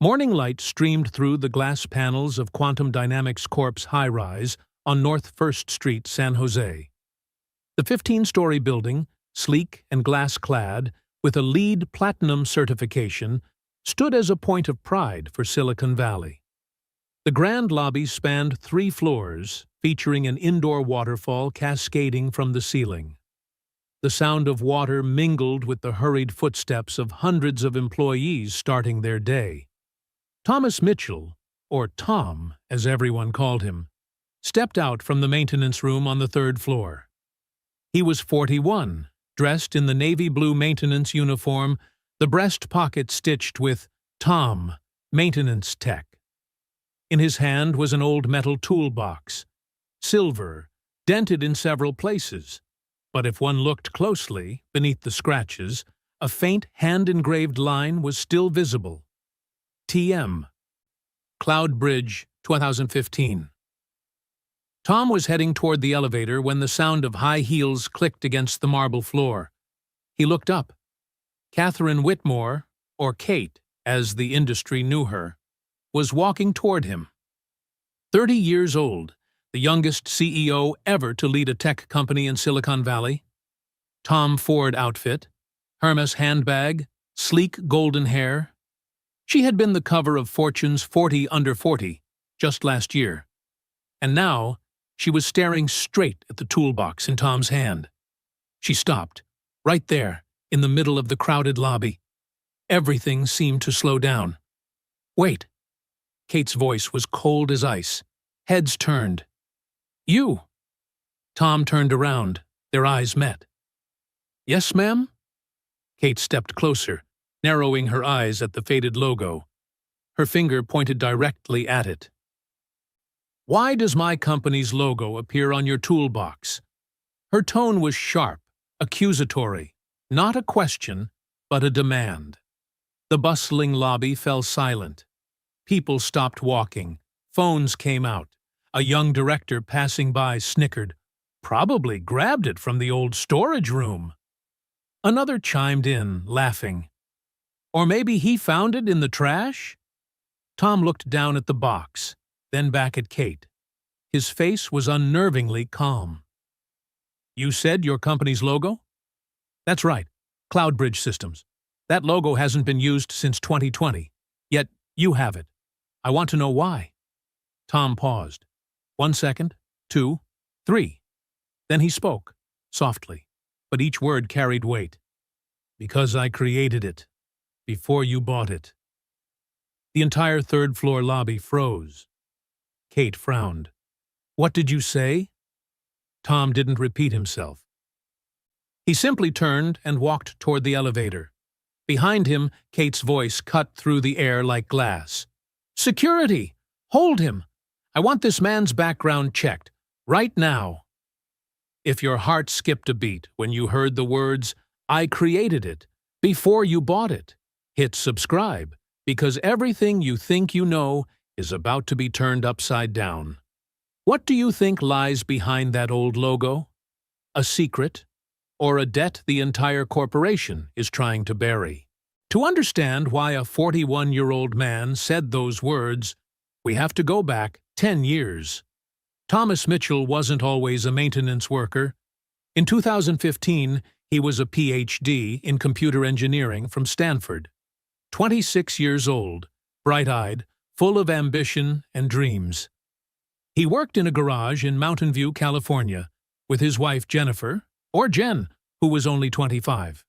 Morning light streamed through the glass panels of Quantum Dynamics Corp's high-rise on North 1st Street, San Jose. The 15-story building, sleek and glass-clad, with a LEED Platinum certification, stood as a point of pride for Silicon Valley. The grand lobby spanned 3 floors, featuring an indoor waterfall cascading from the ceiling. The sound of water mingled with the hurried footsteps of hundreds of employees starting their day. Thomas Mitchell, or Tom, as everyone called him, stepped out from the maintenance room on the 3rd floor. He was 41, dressed in the navy blue maintenance uniform, the breast pocket stitched with Tom, Maintenance Tech. In his hand was an old metal toolbox, silver, dented in several places, but if one looked closely, beneath the scratches, a faint hand-engraved line was still visible. TM. Cloud Bridge, 2015. Tom was heading toward the elevator when the sound of high heels clicked against the marble floor. He looked up. Catherine Whitmore, or Kate, as the industry knew her, was walking toward him. 30 years old, the youngest CEO ever to lead a tech company in Silicon Valley. Tom Ford outfit, Hermes handbag, sleek golden hair. She had been the cover of Fortune's 40 Under 40 just last year, and now she was staring straight at the toolbox in Tom's hand. She stopped, right there, in the middle of the crowded lobby. Everything seemed to slow down. "Wait." Kate's voice was cold as ice. Heads turned. "You." Tom turned around. Their eyes met. "Yes, ma'am?" Kate stepped closer, narrowing her eyes at the faded logo. Her finger pointed directly at it. "Why does my company's logo appear on your toolbox?" Her tone was sharp, accusatory, not a question, but a demand. The bustling lobby fell silent. People stopped walking. Phones came out. A young director passing by snickered. "Probably grabbed it from the old storage room." Another chimed in, laughing. "Or maybe he found it in the trash?" Tom looked down at the box, then back at Kate. His face was unnervingly calm. "You said your company's logo?" "That's right. CloudBridge Systems. That logo hasn't been used since 2020. Yet you have it. I want to know why." Tom paused. 1 second, 2, 3. Then he spoke, softly, but each word carried weight. "Because I created it, before you bought it." The entire 3rd floor lobby froze. Kate frowned. "What did you say?" Tom didn't repeat himself. He simply turned and walked toward the elevator. Behind him, Kate's voice cut through the air like glass. "Security! Hold him! I want this man's background checked, right now." If your heart skipped a beat when you heard the words, "I created it, before you bought it," hit subscribe, because everything you think you know is about to be turned upside down. What do you think lies behind that old logo? A secret? Or a debt the entire corporation is trying to bury? To understand why a 41-year-old man said those words, we have to go back 10 years. Thomas Mitchell wasn't always a maintenance worker. In 2015, he was a PhD in computer engineering from Stanford. 26 years old, bright-eyed, full of ambition and dreams. He worked in a garage in Mountain View, California, with his wife Jennifer, or Jen, who was only 25.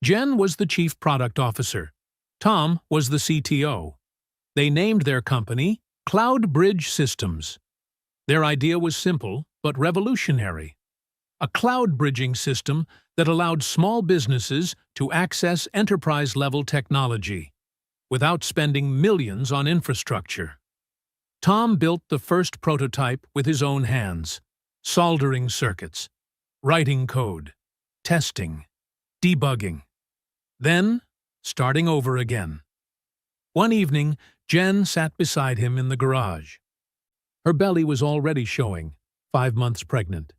Jen was the chief product officer. Tom was the CTO. They named their company CloudBridge Systems. Their idea was simple but revolutionary. A cloud bridging system that allowed small businesses to access enterprise-level technology without spending millions on infrastructure. Tom built the first prototype with his own hands, soldering circuits, writing code, testing, debugging. Then, starting over again. One evening, Jen sat beside him in the garage. Her belly was already showing, 5 months pregnant.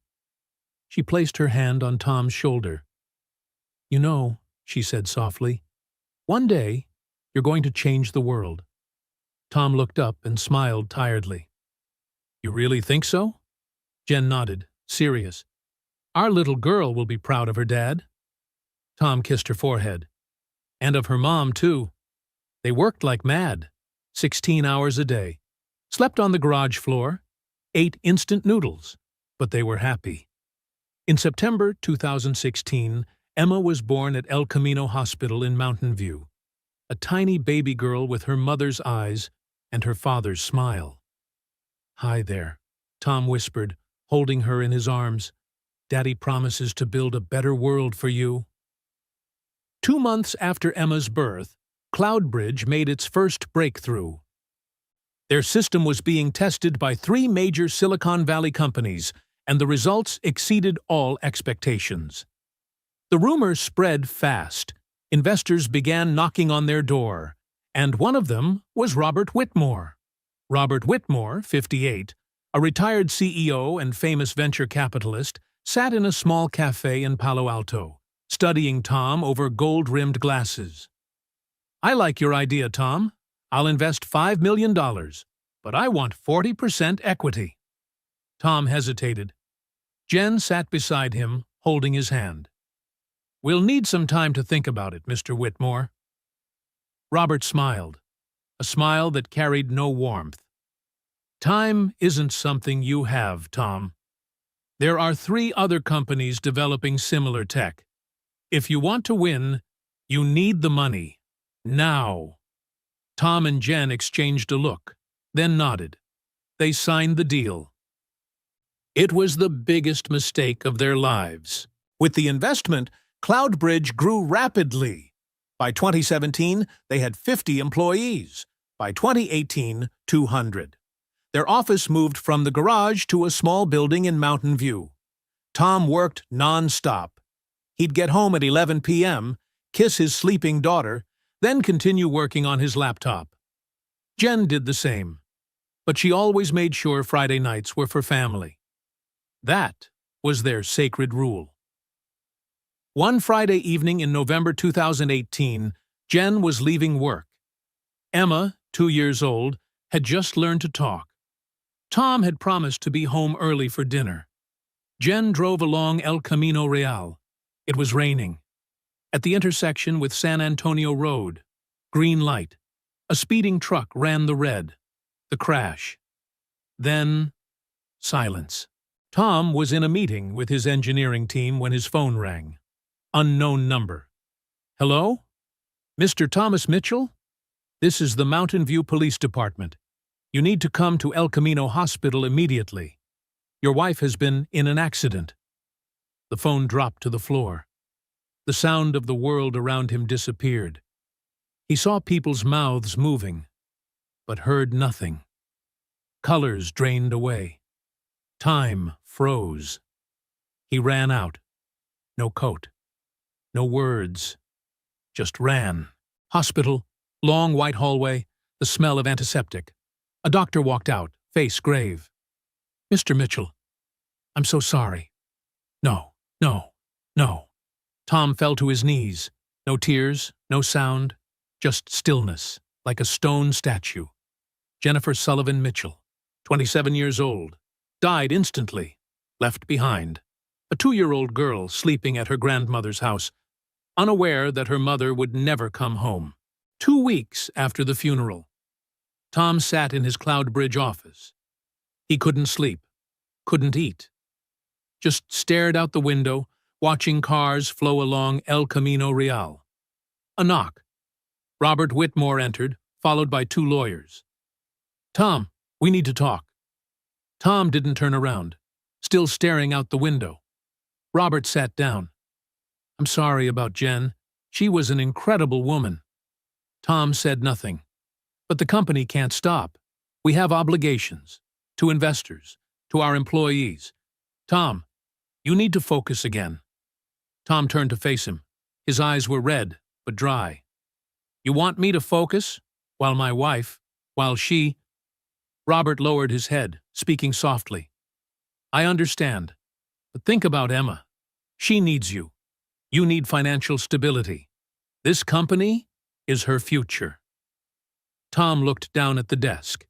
She placed her hand on Tom's shoulder. "You know," she said softly, "one day you're going to change the world." Tom looked up and smiled tiredly. You really think so? Jen nodded, serious. Our little girl will be proud of her dad. Tom kissed her forehead. And of her mom, too. They worked like mad, 16 hours a day, slept on the garage floor, ate instant noodles, but they were happy. In September 2016, Emma was born at El Camino Hospital in Mountain View, a tiny baby girl with her mother's eyes and her father's smile. Hi there, Tom whispered, holding her in his arms. Daddy promises to build a better world for you. 2 months after Emma's birth, Cloudbridge made its first breakthrough. Their system was being tested by 3 major Silicon Valley companies, and the results exceeded all expectations. The rumors spread fast. Investors began knocking on their door, and one of them was Robert Whitmore. Robert Whitmore, 58, a retired CEO and famous venture capitalist, sat in a small cafe in Palo Alto, studying Tom over gold-rimmed glasses. I like your idea, Tom. I'll invest $5 million, but I want 40% equity. Tom hesitated. Jen sat beside him, holding his hand. We'll need some time to think about it, Mr. Whitmore. Robert smiled, a smile that carried no warmth. Time isn't something you have, Tom. There are 3 other companies developing similar tech. If you want to win, you need the money. Now. Tom and Jen exchanged a look, then nodded. They signed the deal. It was the biggest mistake of their lives. With the investment, Cloudbridge grew rapidly. By 2017, they had 50 employees. By 2018, 200. Their office moved from the garage to a small building in Mountain View. Tom worked non-stop. He'd get home at 11 p.m., kiss his sleeping daughter, then continue working on his laptop. Jen did the same, but she always made sure Friday nights were for family. That was their sacred rule. One Friday evening in November 2018, Jen was leaving work. Emma, 2 years old, had just learned to talk. Tom had promised to be home early for dinner. Jen drove along El Camino Real. It was raining. At the intersection with San Antonio Road, green light. A speeding truck ran the red. The crash. Then, silence. Tom was in a meeting with his engineering team when his phone rang. Unknown number. Hello? Mr. Thomas Mitchell? This is the Mountain View Police Department. You need to come to El Camino Hospital immediately. Your wife has been in an accident. The phone dropped to the floor. The sound of the world around him disappeared. He saw people's mouths moving, but heard nothing. Colors drained away. Time froze. He ran out. No coat. No words. Just ran. Hospital, long white hallway, the smell of antiseptic. A doctor walked out, face grave. Mr. Mitchell, I'm so sorry. No, no, no. Tom fell to his knees. No tears, no sound, just stillness, like a stone statue. Jennifer Sullivan Mitchell, 27 years old, died instantly, left behind. A 2-year-old girl sleeping at her grandmother's house, unaware that her mother would never come home. 2 weeks after the funeral, Tom sat in his Cloudbridge office. He couldn't sleep, couldn't eat. Just stared out the window, watching cars flow along El Camino Real. A knock. Robert Whitmore entered, followed by 2 lawyers. Tom, we need to talk. Tom didn't turn around, still staring out the window. Robert sat down. I'm sorry about Jen. She was an incredible woman. Tom said nothing. But the company can't stop. We have obligations. To investors. To our employees. Tom, you need to focus again. Tom turned to face him. His eyes were red, but dry. You want me to focus? While she... Robert lowered his head, speaking softly. I understand. But think about Emma. She needs you. You need financial stability. This company is her future. Tom looked down at the desk.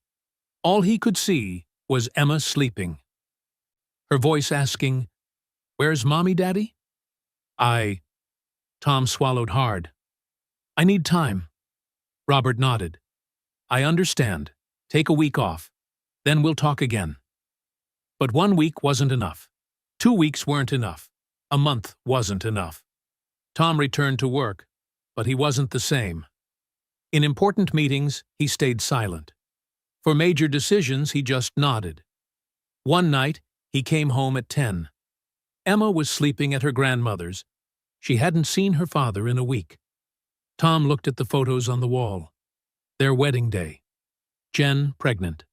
All he could see was Emma sleeping. Her voice asking, "Where's Mommy, Daddy?" Tom swallowed hard. "I need time." Robert nodded. "I understand. Take a week off. Then we'll talk again." But 1 week wasn't enough. 2 weeks weren't enough. A month wasn't enough. Tom returned to work, but he wasn't the same. In important meetings, he stayed silent. For major decisions, he just nodded. One night, he came home at 10. Emma was sleeping at her grandmother's. She hadn't seen her father in a week. Tom looked at the photos on the wall. Their wedding day. Jen pregnant.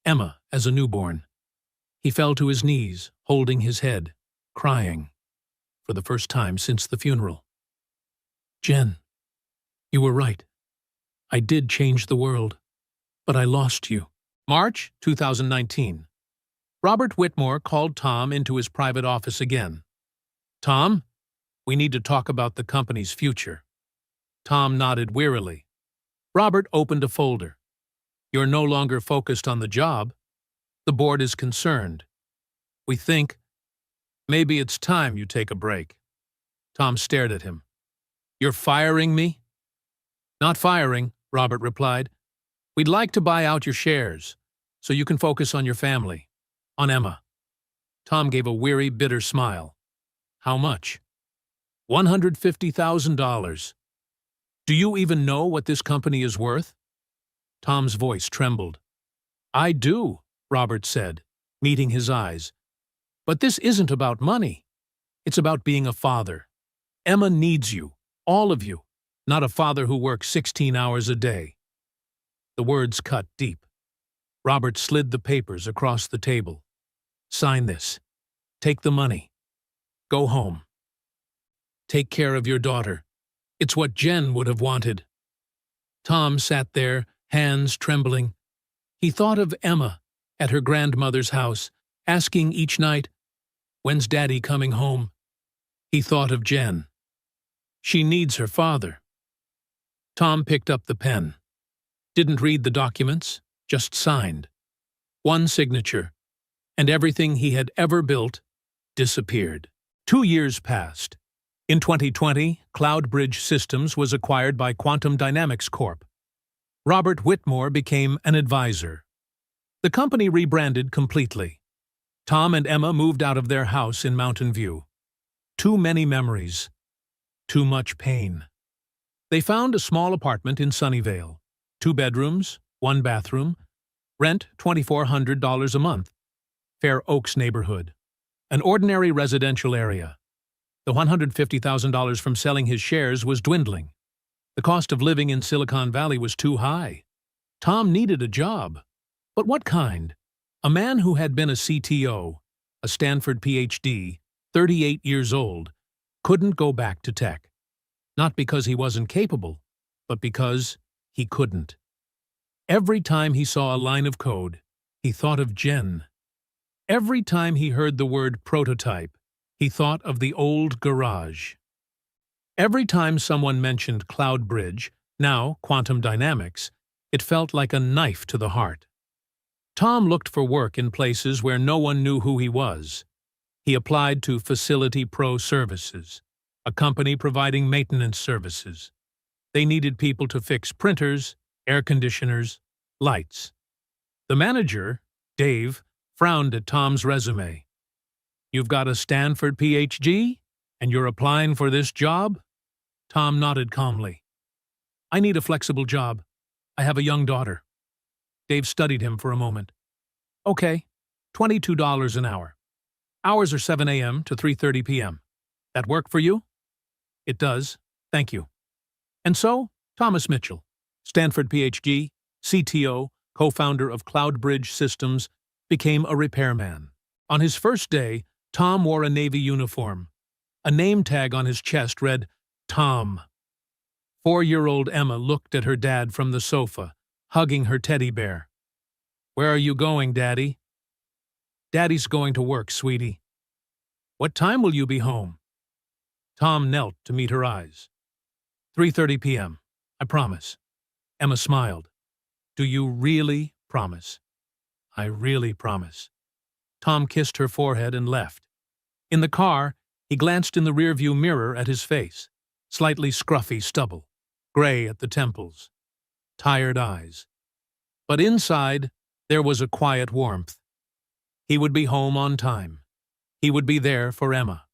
Emma as a newborn. He fell to his knees, holding his head, crying, for the first time since the funeral. "Jen, you were right. I did change the world, but I lost you." March 2019. Robert Whitmore called Tom into his private office again. "Tom, we need to talk about the company's future." Tom nodded wearily. Robert opened a folder. "You're no longer focused on the job. The board is concerned. We think maybe it's time you take a break." Tom stared at him. "You're firing me?" "Not firing," Robert replied. "We'd like to buy out your shares, so you can focus on your family, on Emma." Tom gave a weary, bitter smile. "How much?" $150,000. "Do you even know what this company is worth?" Tom's voice trembled. "I do," Robert said, meeting his eyes. "But this isn't about money. It's about being a father. Emma needs you, all of you, not a father who works 16 hours a day." The words cut deep. Robert slid the papers across the table. "Sign this. Take the money. Go home. Take care of your daughter. It's what Jen would have wanted." Tom sat there, hands trembling. He thought of Emma at her grandmother's house, asking each night, "When's Daddy coming home?" He thought of Jen. She needs her father. Tom picked up the pen. Didn't read the documents, just signed. One signature, and everything he had ever built disappeared. 2 years passed. In 2020, Cloudbridge Systems was acquired by Quantum Dynamics Corp. Robert Whitmore became an advisor. The company rebranded completely. Tom and Emma moved out of their house in Mountain View. Too many memories. Too much pain. They found a small apartment in Sunnyvale. 2 bedrooms, 1 bathroom. Rent $2,400 a month. Fair Oaks neighborhood. An ordinary residential area. The $150,000 from selling his shares was dwindling. The cost of living in Silicon Valley was too high. Tom needed a job. But what kind? A man who had been a CTO, a Stanford PhD, 38 years old, couldn't go back to tech. Not because he wasn't capable, but because he couldn't. Every time he saw a line of code, he thought of Jen. Every time he heard the word prototype, he thought of the old garage. Every time someone mentioned Cloudbridge, now Quantum Dynamics, it felt like a knife to the heart. Tom looked for work in places where no one knew who he was. He applied to Facility Pro Services, a company providing maintenance services. They needed people to fix printers, air conditioners, lights. The manager, Dave, frowned at Tom's resume. "You've got a Stanford PhD, and you're applying for this job?" Tom nodded calmly. "I need a flexible job. I have a young daughter." Dave studied him for a moment. "Okay, $22 an hour. Hours are 7 a.m. to 3:30 p.m. That work for you?" "It does, thank you." And so, Thomas Mitchell, Stanford PhD, CTO, co-founder of Cloudbridge Systems, became a repairman. On his first day, Tom wore a Navy uniform. A name tag on his chest read, Tom. 4-year-old Emma looked at her dad from the sofa, hugging her teddy bear. "Where are you going, Daddy?" "Daddy's going to work, sweetie." "What time will you be home?" Tom knelt to meet her eyes. 3:30 p.m., I promise. Emma smiled. Do you really promise?" "I really promise." Tom kissed her forehead and left. In the car, he glanced in the rearview mirror at his face. Slightly scruffy stubble, gray at the temples, tired eyes. But inside, there was a quiet warmth. He would be home on time. He would be there for Emma.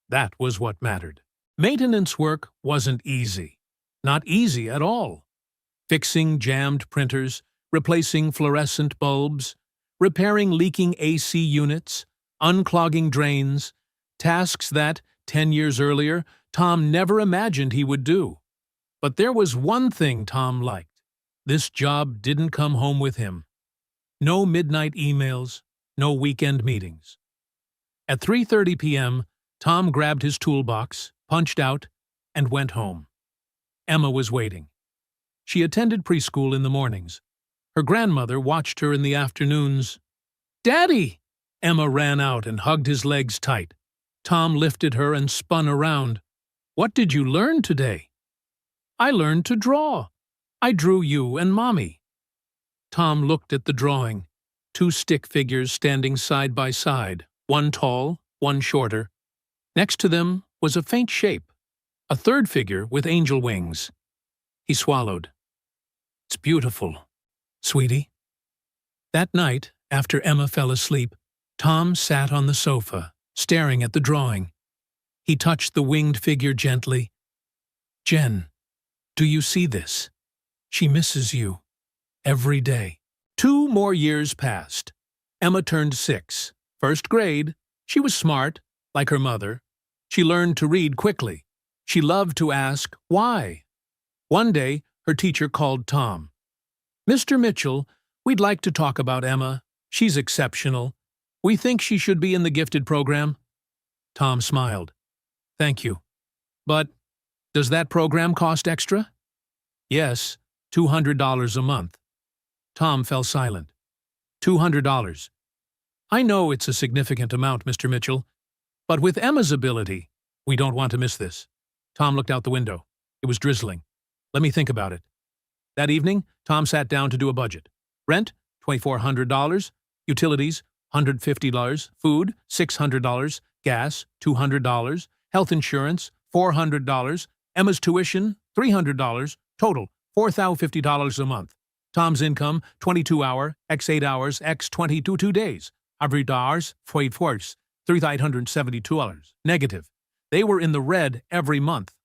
That was what mattered. Maintenance work wasn't easy. Not easy at all. Fixing jammed printers, replacing fluorescent bulbs, repairing leaking AC units, unclogging drains, tasks that, 10 years earlier, Tom never imagined he would do. But there was one thing Tom liked. This job didn't come home with him. No midnight emails, no weekend meetings. At 3:30 p.m., Tom grabbed his toolbox, punched out, and went home. Emma was waiting. She attended preschool in the mornings. Her grandmother watched her in the afternoons. "Daddy!" Emma ran out and hugged his legs tight. Tom lifted her and spun around. "What did you learn today?" "I learned to draw. I drew you and Mommy." Tom looked at the drawing. 2 stick figures standing side by side, one tall, one shorter. Next to them was a faint shape, a third figure with angel wings. He swallowed. "It's beautiful, sweetie." That night, after Emma fell asleep, Tom sat on the sofa, staring at the drawing. He touched the winged figure gently. "Jen, do you see this? She misses you. Every day." 2 more years passed. Emma turned 6. First grade. She was smart, like her mother. She learned to read quickly. She loved to ask, why? One day, her teacher called Tom. "Mr. Mitchell, we'd like to talk about Emma. She's exceptional. We think she should be in the gifted program." Tom smiled. "Thank you. But does that program cost extra?" "Yes, $200 a month." Tom fell silent. $200. "I know it's a significant amount, Mr. Mitchell, but with Emma's ability, we don't want to miss this." Tom looked out the window. It was drizzling. "Let me think about it." That evening, Tom sat down to do a budget. Rent, $2,400. Utilities, $150. Food, $600. Gas, $200. Health insurance, $400. Emma's tuition, $300. Total, $4,050 a month. Tom's income, 22-hour, x 8 hours, x 22 days. Average hours, 4 hours, $3,872. Negative. They were in the red every month.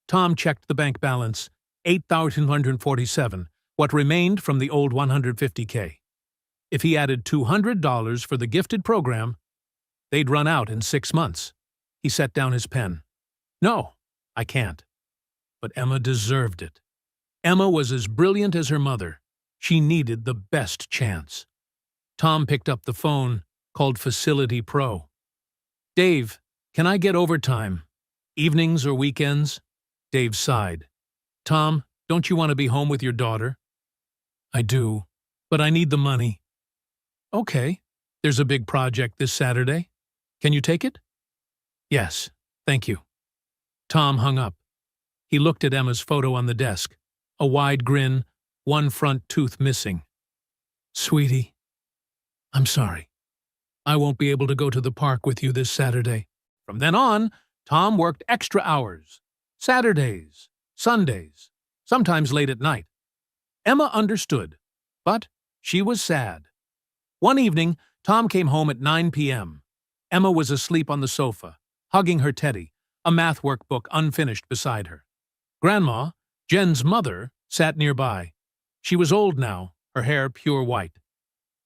Tom checked the bank balance, $8,147, what remained from the old $150K. If he added $200 for the gifted program, they'd run out in 6 months. He set down his pen. "No, I can't." But Emma deserved it. Emma was as brilliant as her mother. She needed the best chance. Tom picked up the phone, called Facility Pro. "Dave, can I get overtime? Evenings or weekends?" Dave sighed. "Tom, don't you want to be home with your daughter?" "I do, but I need the money." "Okay, there's a big project this Saturday. Can you take it?" "Yes, thank you." Tom hung up. He looked at Emma's photo on the desk. A wide grin, one front tooth missing. "Sweetie, I'm sorry. I won't be able to go to the park with you this Saturday." From then on, Tom worked extra hours. Saturdays, Sundays, sometimes late at night. Emma understood, but she was sad. One evening, Tom came home at 9 p.m. Emma was asleep on the sofa, hugging her teddy, a math workbook unfinished beside her. Grandma, Jen's mother, sat nearby. She was old now, her hair pure white.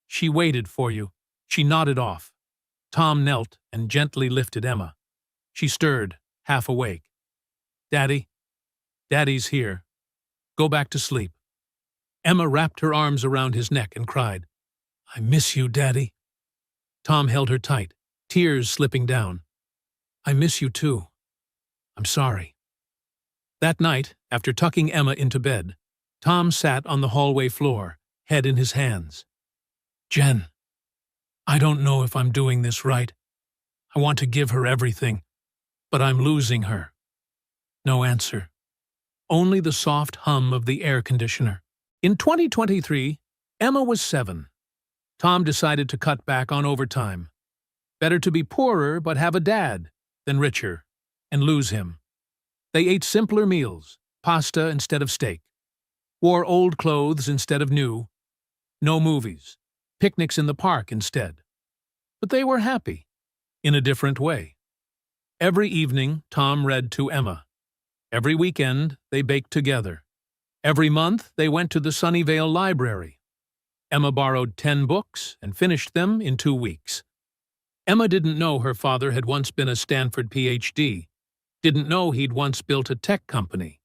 "She waited for you." She nodded off. Tom knelt and gently lifted Emma. She stirred, half awake. "Daddy, Daddy's here. Go back to sleep." Emma wrapped her arms around his neck and cried, "I miss you, Daddy." Tom held her tight, tears slipping down. "I miss you too. I'm sorry." That night, after tucking Emma into bed, Tom sat on the hallway floor, head in his hands. "Jen, I don't know if I'm doing this right. I want to give her everything, but I'm losing her." No answer. Only the soft hum of the air conditioner. In 2023, Emma was 7. Tom decided to cut back on overtime. Better to be poorer but have a dad than richer and lose him. They ate simpler meals, pasta instead of steak, wore old clothes instead of new, no movies, picnics in the park instead. But they were happy, in a different way. Every evening, Tom read to Emma. Every weekend, they baked together. Every month, they went to the Sunnyvale Library. Emma borrowed 10 books and finished them in 2 weeks. Emma didn't know her father had once been a Stanford PhD, didn't know he'd once built a tech company.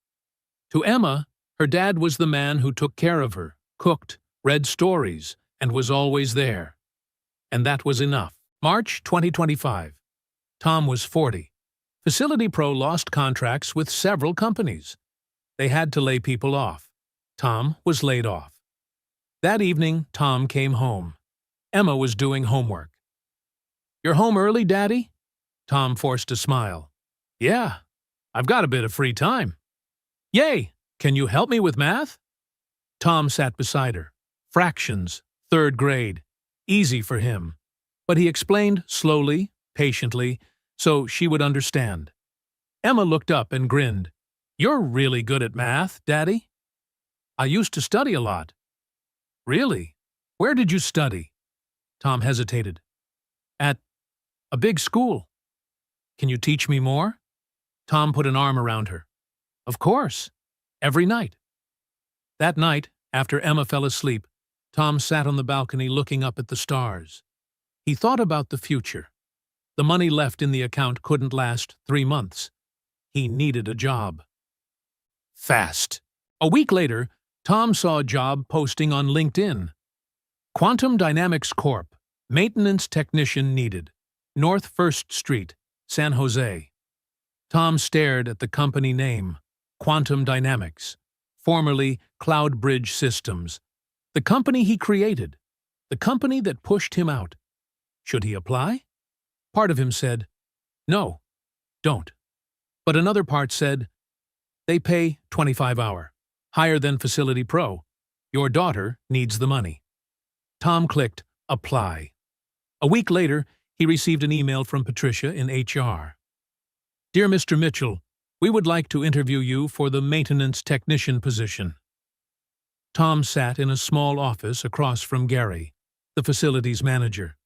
To Emma, her dad was the man who took care of her, cooked, read stories, and was always there. And that was enough. March 2025. Tom was 40. Facility Pro lost contracts with several companies. They had to lay people off. Tom was laid off. That evening, Tom came home. Emma was doing homework. "You're home early, Daddy?" Tom forced a smile. "Yeah, I've got a bit of free time." "Yay! Can you help me with math?" Tom sat beside her. Fractions, 3rd grade. Easy for him. But he explained slowly, patiently, so she would understand. Emma looked up and grinned. "You're really good at math, Daddy." "I used to study a lot." "Really? Where did you study?" Tom hesitated. "At a big school." "Can you teach me more?" Tom put an arm around her. "Of course. Every night." That night, after Emma fell asleep, Tom sat on the balcony looking up at the stars. He thought about the future. The money left in the account couldn't last 3 months. He needed a job. Fast. A week later, Tom saw a job posting on LinkedIn. Quantum Dynamics Corp. Maintenance technician needed. North 1st Street, San Jose. Tom stared at the company name, Quantum Dynamics, formerly Cloud Bridge Systems, the company he created, the company that pushed him out. Should he apply? Part of him said, "No, don't." But another part said, "They pay 25-hour, higher than Facility Pro. Your daughter needs the money." Tom clicked Apply. A week later, he received an email from Patricia in HR. "Dear Mr. Mitchell, we would like to interview you for the maintenance technician position." Tom sat in a small office across from Gary, the facilities manager.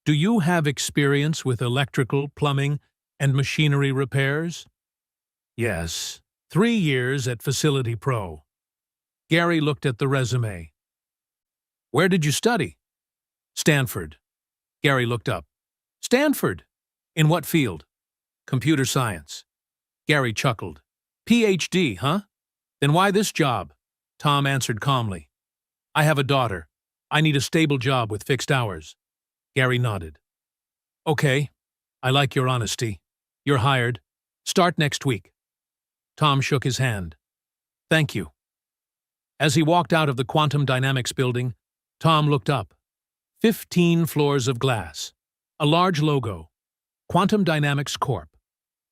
"Do you have experience with electrical, plumbing, and machinery repairs?" "Yes, 3 years at Facility Pro." Gary looked at the resume. "Where did you study?" "Stanford." Gary looked up. "Stanford? In what field?" "Computer science." Gary chuckled. "PhD, huh? Then why this job?" Tom answered calmly. "I have a daughter. I need a stable job with fixed hours." Gary nodded. "Okay, I like your honesty. You're hired. Start next week." Tom shook his hand. "Thank you." As he walked out of the Quantum Dynamics building, Tom looked up. 15 floors of glass. A large logo. Quantum Dynamics Corp.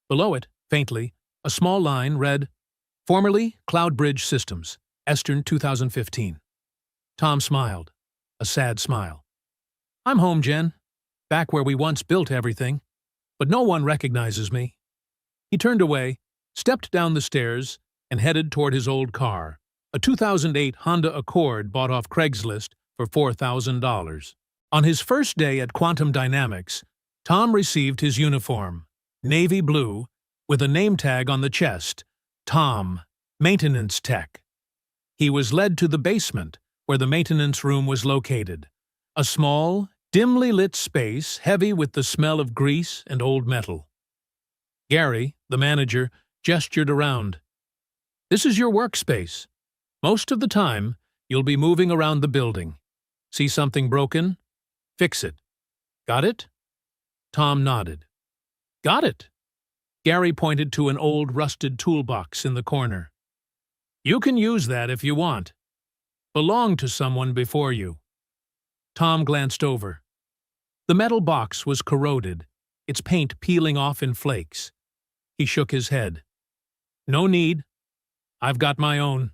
Below it, faintly, a small line read, "Formerly Cloud Bridge Systems, Eastern 2015. Tom smiled. A sad smile. "I'm home, Jen. Back where we once built everything. But no one recognizes me." He turned away, stepped down the stairs, and headed toward his old car, a 2008 Honda Accord bought off Craigslist for $4,000. On his first day at Quantum Dynamics, Tom received his uniform, navy blue, with a name tag on the chest, Tom, Maintenance Tech. He was led to the basement, where the maintenance room was located, a small, dimly lit space heavy with the smell of grease and old metal. Gary, the manager, gestured around. "This is your workspace. Most of the time, you'll be moving around the building. See something broken? Fix it. Got it?" Tom nodded. "Got it." Gary pointed to an old rusted toolbox in the corner. "You can use that if you want. Belonged to someone before you." Tom glanced over. The metal box was corroded, its paint peeling off in flakes. He shook his head. "No need. I've got my own."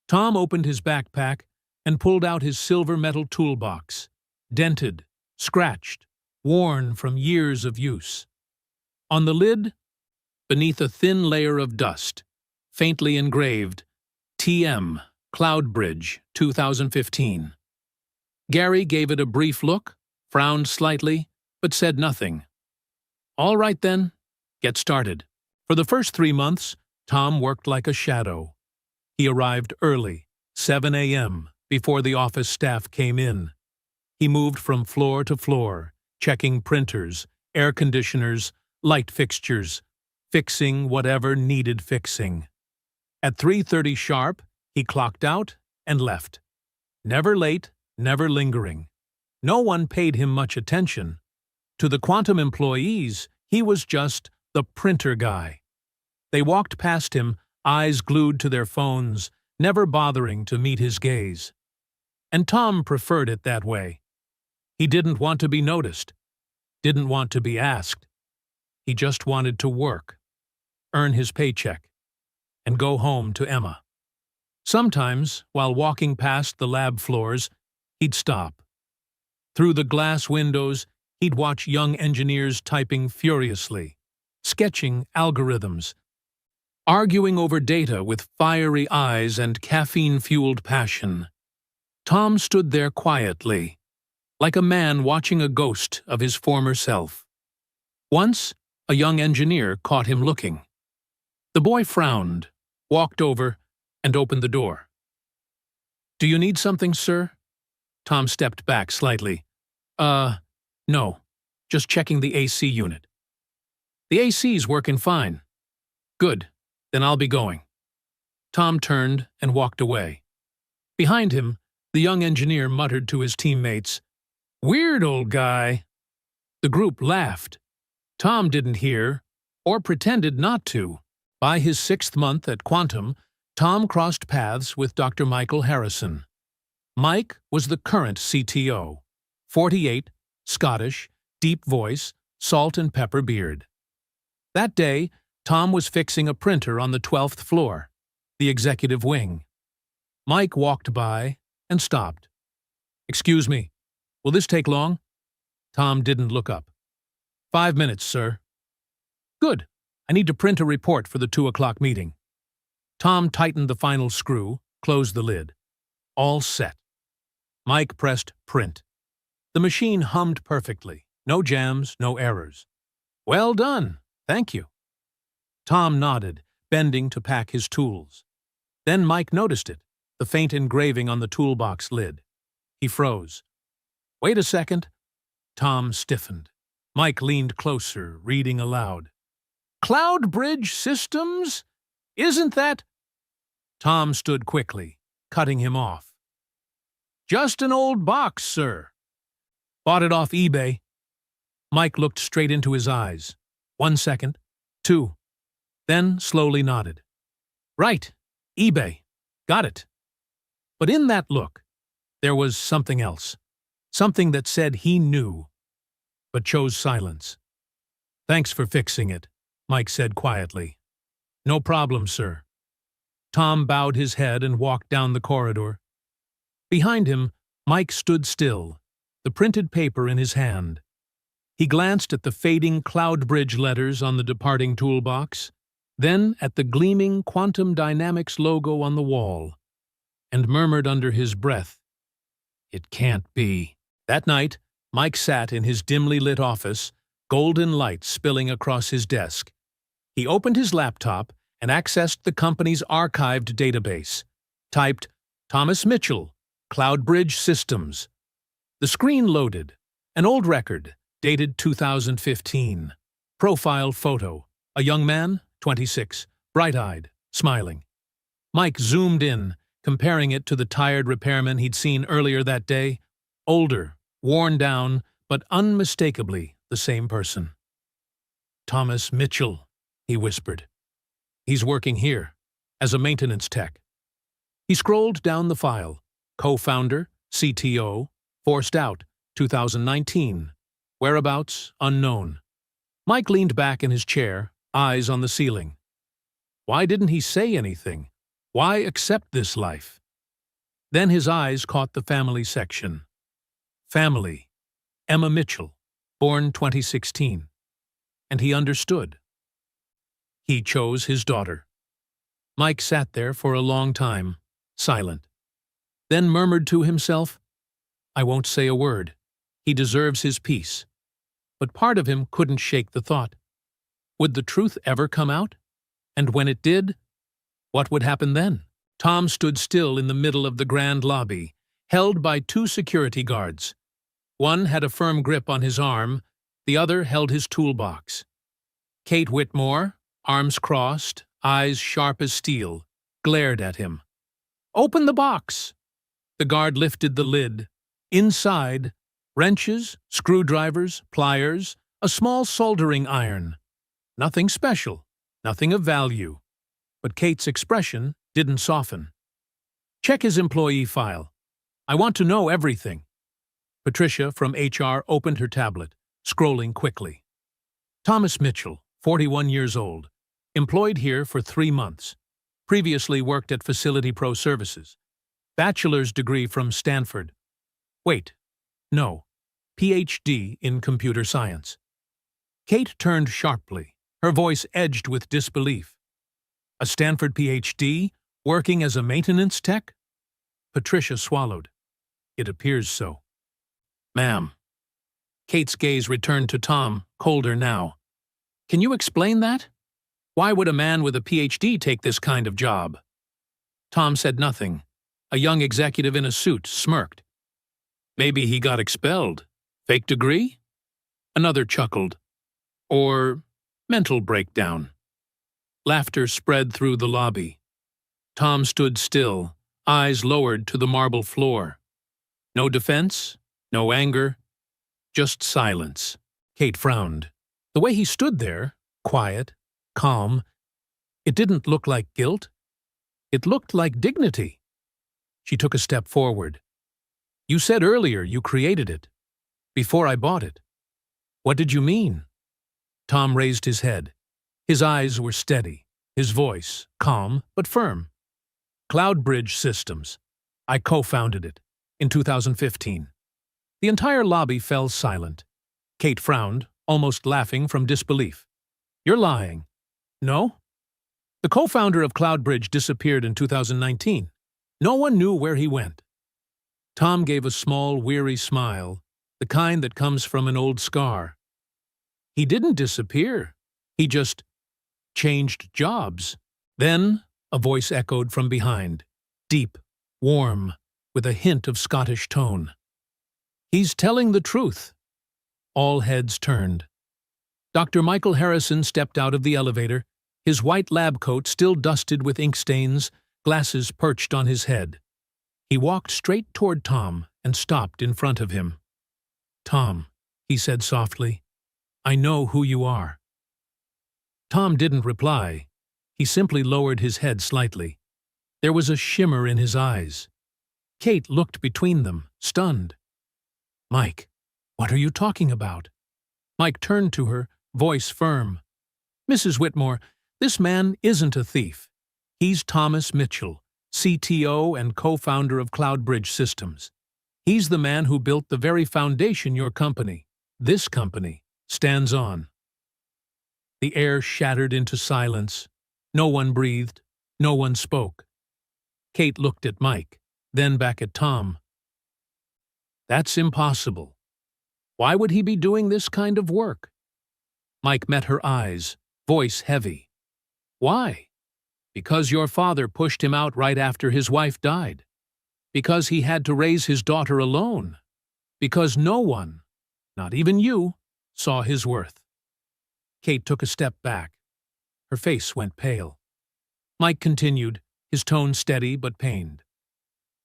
Tom opened his backpack and pulled out his silver metal toolbox, dented, scratched, worn from years of use. On the lid, beneath a thin layer of dust, faintly engraved, TM, Cloudbridge, 2015. Gary gave it a brief look, frowned slightly, but said nothing. All right then, get started. For the first 3 months, Tom worked like a shadow. He arrived early, 7 a.m., before the office staff came in. He moved from floor to floor, checking printers, air conditioners, light fixtures, fixing whatever needed fixing. At 3:30 sharp, he clocked out and left. Never late, never lingering. No one paid him much attention. To the Quantum employees, he was just the printer guy. They walked past him, eyes glued to their phones, never bothering to meet his gaze. And Tom preferred it that way. He didn't want to be noticed, didn't want to be asked. He just wanted to work, earn his paycheck, and go home to Emma. Sometimes, while walking past the lab floors, he'd stop. Through the glass windows, he'd watch young engineers typing furiously, sketching algorithms, arguing over data with fiery eyes and caffeine-fueled passion. Tom stood there quietly, like a man watching a ghost of his former self. Once, a young engineer caught him looking. The boy frowned, walked over, and opened the door. "Do you need something, sir?" Tom stepped back slightly. No. Just checking the AC unit." "The AC's working fine." "Good. Then I'll be going." Tom turned and walked away. Behind him, the young engineer muttered to his teammates, "Weird old guy." The group laughed. Tom didn't hear, or pretended not to. By his 6th month at Quantum, Tom crossed paths with Dr. Michael Harrison. Mike was the current CTO, 48, Scottish, deep voice, salt and pepper beard. That day, Tom was fixing a printer on the 12th floor, the executive wing. Mike walked by and stopped. "Excuse me, will this take long?" Tom didn't look up. "5 minutes, sir." "Good. I need to print a report for the 2 o'clock meeting." Tom tightened the final screw, closed the lid. All set. Mike pressed print. The machine hummed perfectly. No jams, no errors. "Well done. Thank you." Tom nodded, bending to pack his tools. Then Mike noticed it, the faint engraving on the toolbox lid. He froze. "Wait a second." Tom stiffened. Mike leaned closer, reading aloud. "Cloudbridge Systems? Isn't that—" Tom stood quickly, cutting him off. "Just an old box, sir. Bought it off eBay." Mike looked straight into his eyes. 1 second, 2, then slowly nodded. "Right, eBay. Got it." But in that look, there was something else. Something that said he knew, but chose silence. "Thanks for fixing it," Mike said quietly. "No problem, sir." Tom bowed his head and walked down the corridor. Behind him, Mike stood still, the printed paper in his hand. He glanced at the fading Cloudbridge letters on the departing toolbox, then at the gleaming Quantum Dynamics logo on the wall, and murmured under his breath, "It can't be." That night, Mike sat in his dimly lit office, golden light spilling across his desk. He opened his laptop and accessed the company's archived database. Typed, "Thomas Mitchell, Cloudbridge Systems." The screen loaded. An old record, dated 2015. Profile photo. A young man, 26, bright-eyed, smiling. Mike zoomed in, comparing it to the tired repairman he'd seen earlier that day. Older, worn down, but unmistakably the same person. "Thomas Mitchell," he whispered. "He's working here, as a maintenance tech." He scrolled down the file. Co-founder, CTO, forced out, 2019. Whereabouts, unknown. Mike leaned back in his chair, eyes on the ceiling. Why didn't he say anything? Why accept this life? Then his eyes caught the family section. Family. Emma Mitchell, born 2016. And he understood. He chose his daughter. Mike sat there for a long time, silent. Then murmured to himself, I won't say a word. He deserves his peace. But part of him couldn't shake the thought. Would the truth ever come out? And when it did, what would happen then? Tom stood still in the middle of the grand lobby, held by two security guards. One had a firm grip on his arm, the other held his toolbox. Kate Whitmore, arms crossed, eyes sharp as steel, glared at him. Open the box! The guard lifted the lid. Inside, wrenches, screwdrivers, pliers, a small soldering iron. Nothing special, nothing of value. But Kate's expression didn't soften. Check his employee file. I want to know everything. Patricia from HR opened her tablet, scrolling quickly. Thomas Mitchell, 41 years old, employed here for 3 months. Previously worked at Facility Pro Services. Bachelor's degree from Stanford. Wait, no, PhD in computer science. Kate turned sharply, her voice edged with disbelief. A Stanford PhD, working as a maintenance tech? Patricia swallowed. It appears so. Ma'am. Kate's gaze returned to Tom, colder now. Can you explain that? Why would a man with a PhD take this kind of job? Tom said nothing. A young executive in a suit smirked. Maybe he got expelled. Fake degree? Another chuckled. Or mental breakdown. Laughter spread through the lobby. Tom stood still, eyes lowered to the marble floor. No defense, no anger, just silence. Kate frowned. The way he stood there, quiet, calm, it didn't look like guilt. It looked like dignity. She took a step forward. You said earlier you created it, before I bought it. What did you mean? Tom raised his head. His eyes were steady, his voice calm but firm. Cloudbridge Systems. I co-founded it in 2015. The entire lobby fell silent. Kate frowned, almost laughing from disbelief. You're lying. No? The co-founder of Cloudbridge disappeared in 2019. No one knew where he went. Tom gave a small, weary smile, the kind that comes from an old scar. He didn't disappear. He just changed jobs. Then a voice echoed from behind, deep, warm, with a hint of Scottish tone. He's telling the truth. All heads turned. Dr. Michael Harrison stepped out of the elevator, his white lab coat still dusted with ink stains, glasses perched on his head. He walked straight toward Tom and stopped in front of him. Tom, he said softly, I know who you are. Tom didn't reply. He simply lowered his head slightly. There was a shimmer in his eyes. Kate looked between them, stunned. Mike, what are you talking about? Mike turned to her, voice firm. Mrs. Whitmore, this man isn't a thief. He's Thomas Mitchell, CTO and co-founder of Cloudbridge Systems. He's the man who built the very foundation your company, this company, stands on. The air shattered into silence. No one breathed. No one spoke. Kate looked at Mike, then back at Tom. That's impossible. Why would he be doing this kind of work? Mike met her eyes, voice heavy. Why? Because your father pushed him out right after his wife died. Because he had to raise his daughter alone. Because no one, not even you, saw his worth. Kate took a step back. Her face went pale. Mike continued, his tone steady but pained.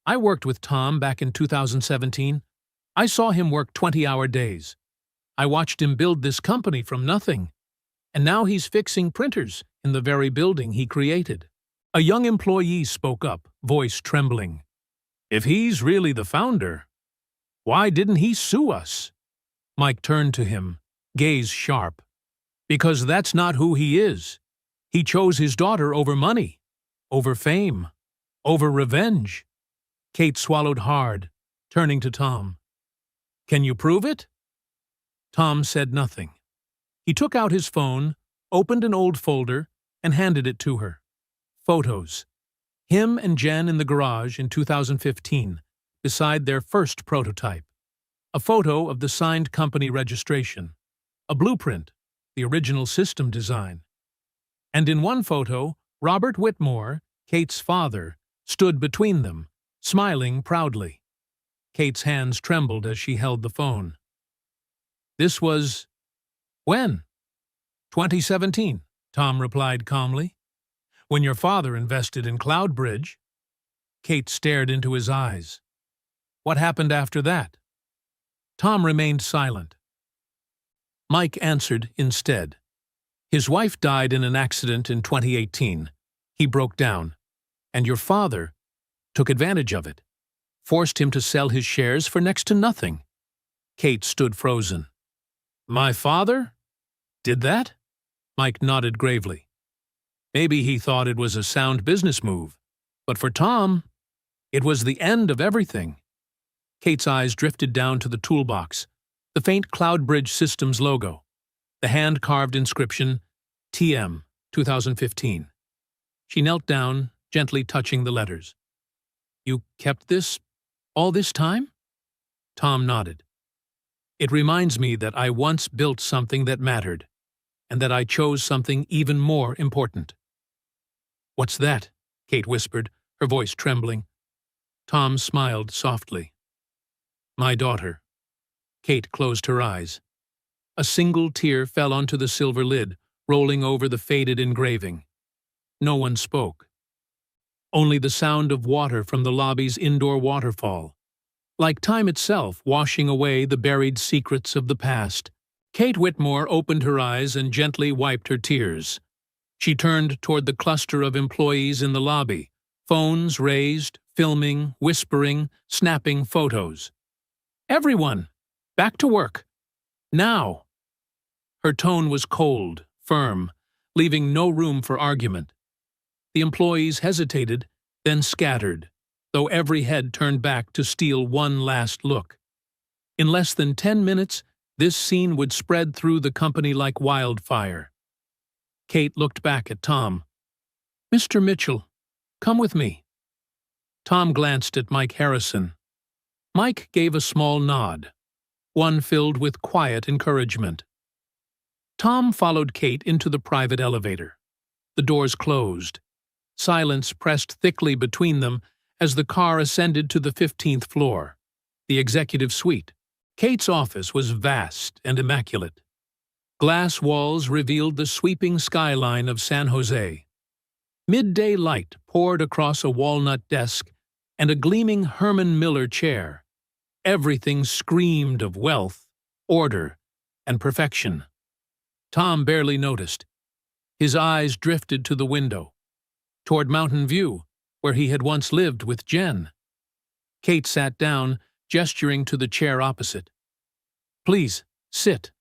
I worked with Tom back in 2017. I saw him work 20-hour days. I watched him build this company from nothing. And now he's fixing printers in the very building he created. A young employee spoke up, voice trembling. If he's really the founder, why didn't he sue us? Mike turned to him, gaze sharp. Because that's not who he is. He chose his daughter over money, over fame, Over revenge? Kate swallowed hard, turning to Tom. Can you prove it? Tom said nothing. He took out his phone, opened an old folder, and handed it to her. Photos. Him and Jen in the garage in 2015, beside their first prototype. A photo of the signed company registration. A blueprint, the original system design. And in one photo, Robert Whitmore, Kate's father, stood between them, smiling proudly. Kate's hands trembled as she held the phone. This was… when? 2017, Tom replied calmly. When your father invested in Cloudbridge. Kate stared into his eyes. What happened after that? Tom remained silent. Mike answered instead. His wife died in an accident in 2018. He broke down. And your father took advantage of it. Forced him to sell his shares for next to nothing. Kate stood frozen. My father? Did that? Mike nodded gravely. Maybe he thought it was a sound business move. But for Tom, it was the end of everything. Kate's eyes drifted down to the toolbox, the faint Cloudbridge Systems logo, the hand-carved inscription, TM 2015. She knelt down, gently touching the letters. You kept this all this time? Tom nodded. It reminds me that I once built something that mattered, and that I chose something even more important. What's that? Kate whispered, her voice trembling. Tom smiled softly. My daughter. Kate closed her eyes. A single tear fell onto the silver lid, rolling over the faded engraving. No one spoke. Only the sound of water from the lobby's indoor waterfall. Like time itself washing away the buried secrets of the past. Kate Whitmore opened her eyes and gently wiped her tears. She turned toward the cluster of employees in the lobby, phones raised, filming, whispering, snapping photos. Everyone, back to work. Now. Her tone was cold, firm, leaving no room for argument. The employees hesitated, then scattered, though every head turned back to steal one last look. In less than 10 minutes, this scene would spread through the company like wildfire. Kate looked back at Tom. Mr. Mitchell, come with me. Tom glanced at Mike Harrison. Mike gave a small nod, one filled with quiet encouragement. Tom followed Kate into the private elevator. The doors closed. Silence pressed thickly between them as the car ascended to the 15th floor, the executive suite. Kate's office was vast and immaculate. Glass walls revealed the sweeping skyline of San Jose. Midday light poured across a walnut desk and a gleaming Herman Miller chair. Everything screamed of wealth, order, and perfection. Tom barely noticed. His eyes drifted to the window, toward Mountain View, where he had once lived with Jen. Kate sat down, gesturing to the chair opposite. Please, sit.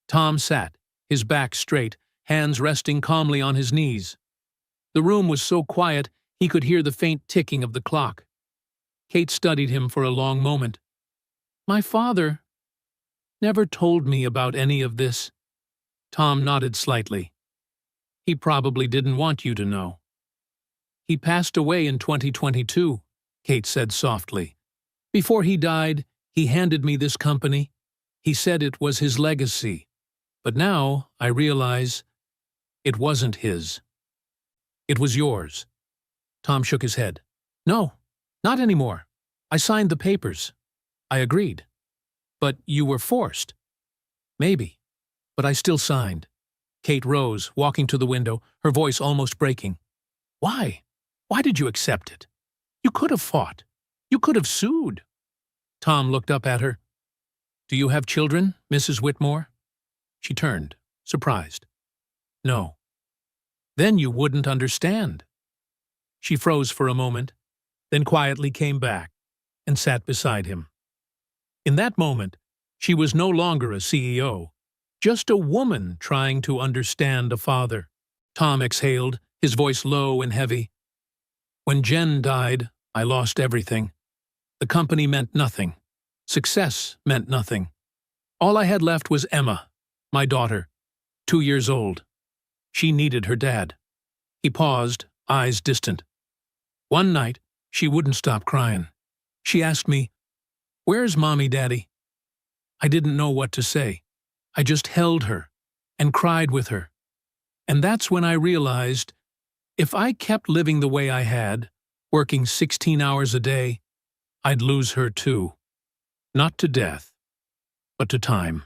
Tom sat, his back straight, hands resting calmly on his knees. The room was so quiet he could hear the faint ticking of the clock. Kate studied him for a long moment. My father never told me about any of this. Tom nodded slightly. He probably didn't want you to know. He passed away in 2022, Kate said softly. Before he died, he handed me this company. He said it was his legacy. But now I realize it wasn't his. It was yours. Tom shook his head. No, not anymore. I signed the papers. I agreed. But you were forced. Maybe. But I still signed. Kate rose, walking to the window, her voice almost breaking. Why? Why did you accept it? You could have fought. You could have sued. Tom looked up at her. Do you have children, Mrs. Whitmore? She turned, surprised. No. Then you wouldn't understand. She froze for a moment, then quietly came back and sat beside him. In that moment, she was no longer a CEO, just a woman trying to understand a father. Tom exhaled, his voice low and heavy. When Jen died, I lost everything. The company meant nothing. Success meant nothing. All I had left was Emma, my daughter, 2 years old. She needed her dad. He paused, eyes distant. One night, she wouldn't stop crying. She asked me, "Where's Mommy, Daddy?" I didn't know what to say. I just held her and cried with her. And that's when I realized, if I kept living the way I had, working 16 hours a day, I'd lose her too. Not to death, but to time.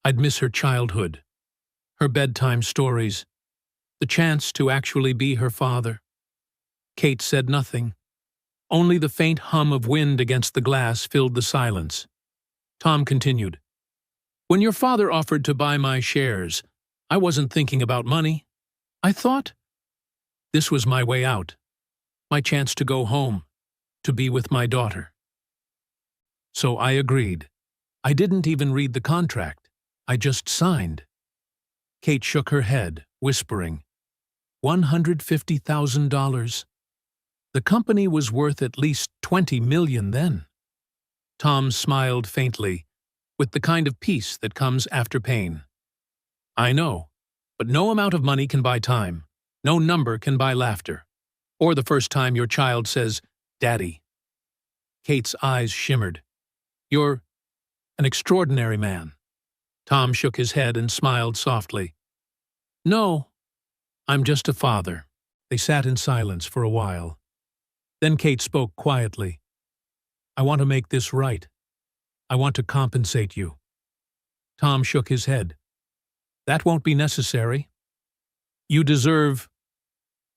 I'd miss her childhood, her bedtime stories, the chance to actually be her father. Kate said nothing. Only the faint hum of wind against the glass filled the silence. Tom continued, "When your father offered to buy my shares, I wasn't thinking about money. I thought this was my way out, my chance to go home, to be with my daughter." So I agreed. I didn't even read the contract. I just signed. Kate shook her head, whispering, $150,000. The company was worth at least $20 million then. Tom smiled faintly, with the kind of peace that comes after pain. I know, but no amount of money can buy time. No number can buy laughter. Or the first time your child says, "Daddy." Kate's eyes shimmered. "You're an extraordinary man." Tom shook his head and smiled softly. "No, I'm just a father." They sat in silence for a while. Then Kate spoke quietly. "I want to make this right. I want to compensate you." Tom shook his head. "That won't be necessary. You deserve—"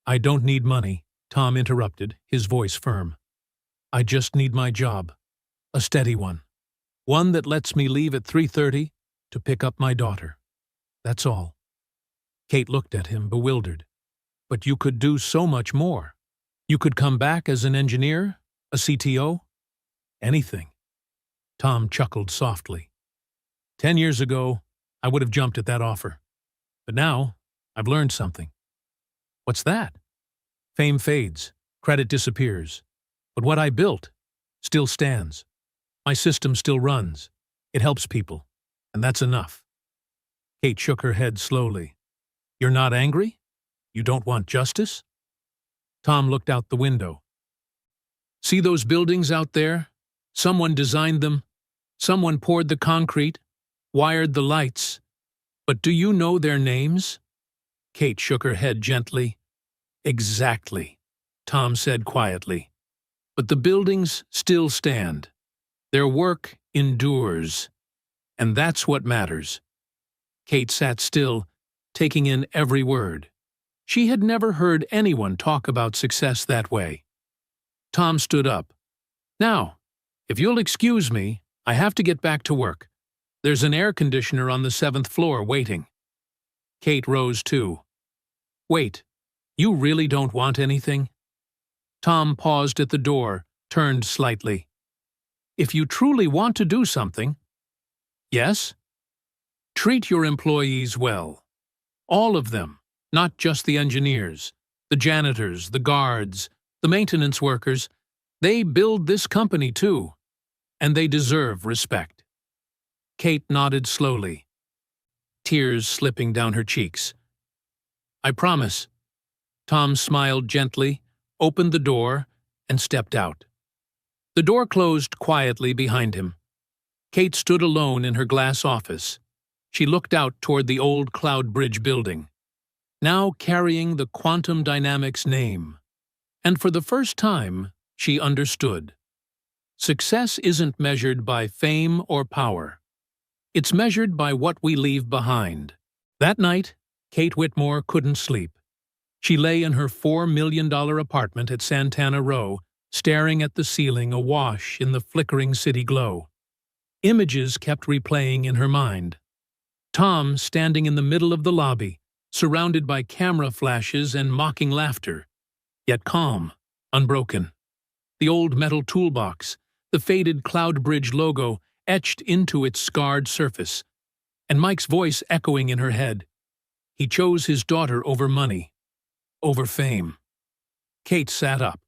"I don't need money," Tom interrupted, his voice firm. "I just need my job. A steady one. One that lets me leave at 3:30 to pick up my daughter. That's all." Kate looked at him, bewildered. "But you could do so much more. You could come back as an engineer, a CTO, anything." Tom chuckled softly. 10 years ago, I would have jumped at that offer. But now, I've learned something." "What's that?" "Fame fades, credit disappears. But what I built still stands. My system still runs. It helps people, and that's enough." Kate shook her head slowly. "You're not angry? You don't want justice?" Tom looked out the window. "See those buildings out there? Someone designed them. Someone poured the concrete, wired the lights. But do you know their names?" Kate shook her head gently. "Exactly," Tom said quietly. "But the buildings still stand. Their work endures. And that's what matters." Kate sat still, taking in every word. She had never heard anyone talk about success that way. Tom stood up. "Now, if you'll excuse me, I have to get back to work. There's an air conditioner on the 7th floor waiting." Kate rose too. "Wait, you really don't want anything?" Tom paused at the door, turned slightly. "If you truly want to do something—" "Yes?" "Treat your employees well. All of them, not just the engineers, the janitors, the guards, the maintenance workers. They build this company too, and they deserve respect." Kate nodded slowly, tears slipping down her cheeks. "I promise." Tom smiled gently, opened the door, and stepped out. The door closed quietly behind him. Kate stood alone in her glass office. She looked out toward the old Cloud Bridge building, now carrying the quantum dynamics name. And for the first time, she understood. Success isn't measured by fame or power. It's measured by what we leave behind. That night, Kate Whitmore couldn't sleep. She lay in her $4 million apartment at Santana Row, staring at the ceiling awash in the flickering city glow. Images kept replaying in her mind. Tom standing in the middle of the lobby, surrounded by camera flashes and mocking laughter, yet calm, unbroken. The old metal toolbox, the faded Cloud Bridge logo etched into its scarred surface, and Mike's voice echoing in her head. He chose his daughter over money, over fame. Kate sat up.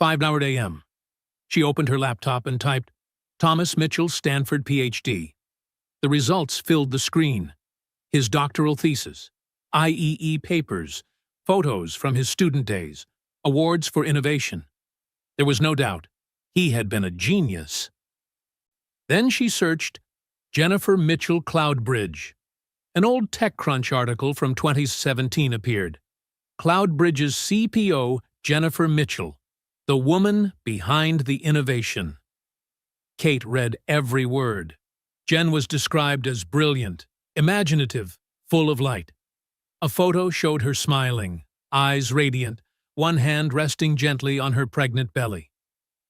5:00 a.m. She opened her laptop and typed, Thomas Mitchell, Stanford, Ph.D. The results filled the screen. His doctoral thesis, IEE papers, photos from his student days, awards for innovation. There was no doubt. He had been a genius. Then she searched Jennifer Mitchell Cloudbridge. An old TechCrunch article from 2017 appeared. Cloudbridge's CPO, Jennifer Mitchell, the woman behind the innovation. Kate read every word. Jen was described as brilliant, imaginative, full of light. A photo showed her smiling, eyes radiant, one hand resting gently on her pregnant belly.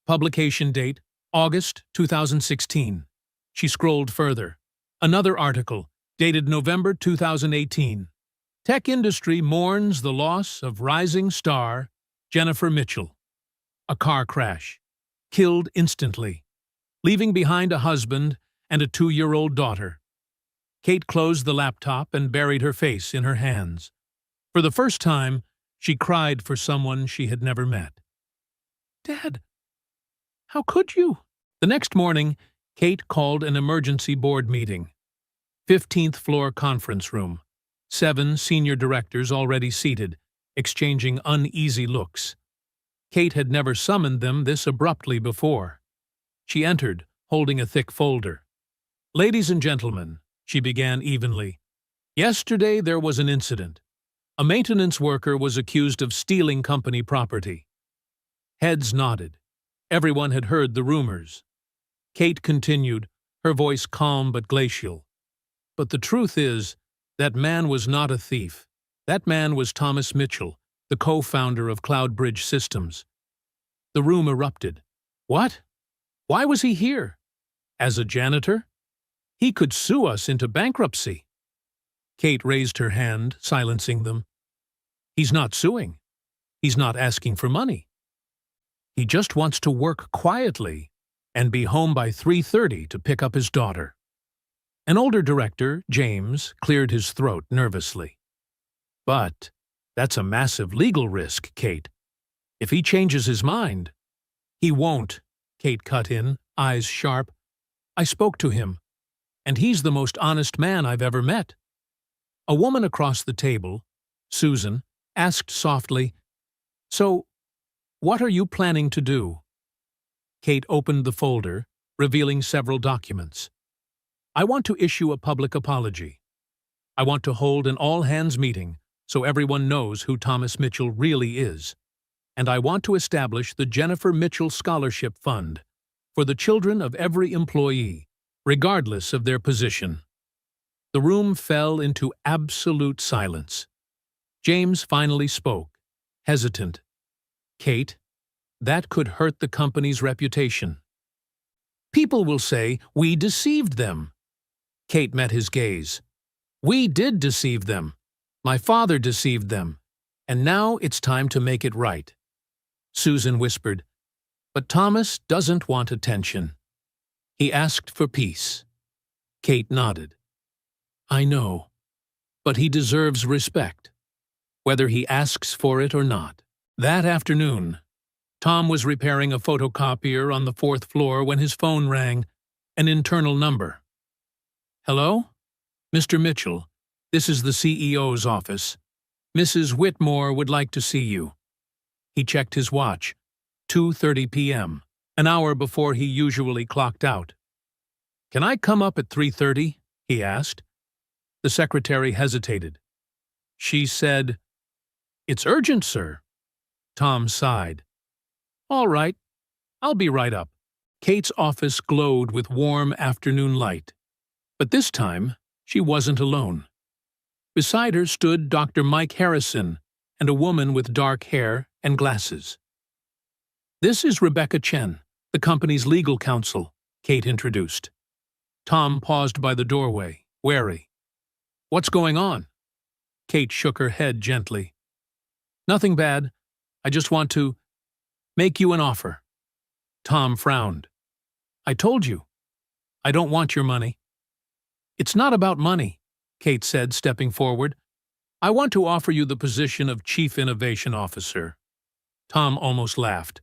Publication date, August 2016. She scrolled further. Another article, dated November 2018. Tech industry mourns the loss of rising star Jennifer Mitchell. A car crash. Killed instantly, leaving behind a husband and a 2-year-old daughter. Kate closed the laptop and buried her face in her hands. For the first time, she cried for someone she had never met. Dad, how could you? The next morning, Kate called an emergency board meeting. 15th floor conference room. 7 senior directors already seated, exchanging uneasy looks. Kate had never summoned them this abruptly before. She entered, holding a thick folder. Ladies and gentlemen, she began evenly. Yesterday there was an incident. A maintenance worker was accused of stealing company property. Heads nodded. Everyone had heard the rumors. Kate continued, her voice calm but glacial. But the truth is, that man was not a thief. That man was Thomas Mitchell, the co-founder of Cloudbridge Systems. The room erupted. What? Why was he here? As a janitor? He could sue us into bankruptcy. Kate raised her hand, silencing them. He's not suing. He's not asking for money. He just wants to work quietly and be home by 3:30 to pick up his daughter. An older director, James, cleared his throat nervously. But that's a massive legal risk, Kate. If he changes his mind. He won't, Kate cut in, eyes sharp. I spoke to him, and he's the most honest man I've ever met. A woman across the table, Susan, asked softly, So, what are you planning to do? Kate opened the folder, revealing several documents. I want to issue a public apology. I want to hold an all-hands meeting so everyone knows who Thomas Mitchell really is. And I want to establish the Jennifer Mitchell Scholarship Fund for the children of every employee, regardless of their position. The room fell into absolute silence. James finally spoke, hesitant. Kate, that could hurt the company's reputation. People will say we deceived them. Kate met his gaze. We did deceive them. My father deceived them. And now it's time to make it right. Susan whispered, But Thomas doesn't want attention. He asked for peace. Kate nodded. I know, but he deserves respect, whether he asks for it or not. That afternoon, Tom was repairing a photocopier on the 4th floor when his phone rang, an internal number. Hello? Mr. Mitchell, this is the CEO's office. Mrs. Whitmore would like to see you. He checked his watch. 2:30 p.m., an hour before he usually clocked out. Can I come up at 3:30? He asked. The secretary hesitated. She said, It's urgent, sir. Tom sighed. All right, I'll be right up. Kate's office glowed with warm afternoon light. But this time, she wasn't alone. Beside her stood Dr. Mike Harrison and a woman with dark hair and glasses. This is Rebecca Chen, the company's legal counsel, Kate introduced. Tom paused by the doorway, wary. What's going on? Kate shook her head gently. Nothing bad. I just want to make you an offer. Tom frowned. I told you. I don't want your money. It's not about money, Kate said, stepping forward. I want to offer you the position of Chief Innovation Officer. Tom almost laughed,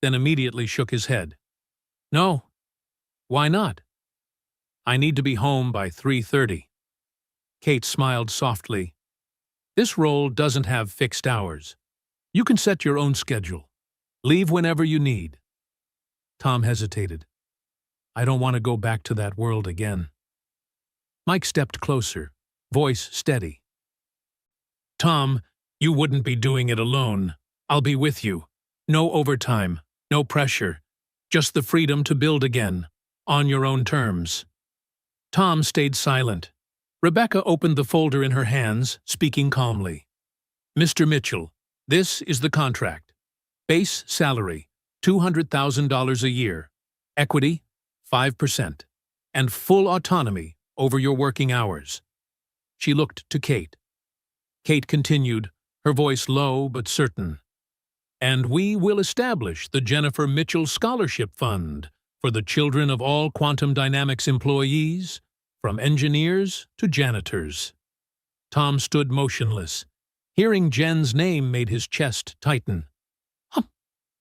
then immediately shook his head. No. Why not? I need to be home by 3:30. Kate smiled softly. This role doesn't have fixed hours. You can set your own schedule. Leave whenever you need. Tom hesitated. I don't want to go back to that world again. Mike stepped closer, voice steady. Tom, you wouldn't be doing it alone. I'll be with you. No overtime, no pressure. Just the freedom to build again, on your own terms. Tom stayed silent. Rebecca opened the folder in her hands, speaking calmly. Mr. Mitchell, this is the contract. Base salary, $200,000 a year. Equity, 5%. And full autonomy over your working hours. She looked to Kate. Kate continued, her voice low but certain. And we will establish the Jennifer Mitchell Scholarship Fund for the children of all quantum dynamics employees, from engineers to janitors. Tom stood motionless. Hearing Jen's name made his chest tighten.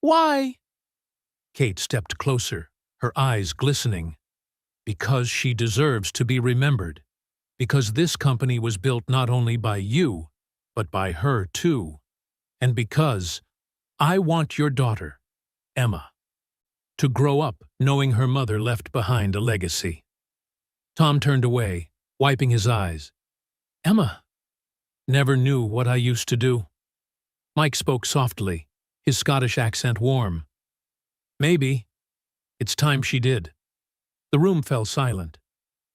Why? Kate stepped closer, her eyes glistening. Because she deserves to be remembered. Because this company was built not only by you, but by her too. And because I want your daughter, Emma, to grow up knowing her mother left behind a legacy. Tom turned away, wiping his eyes. Emma never knew what I used to do. Mike spoke softly, his Scottish accent warm. Maybe. It's time she did. The room fell silent.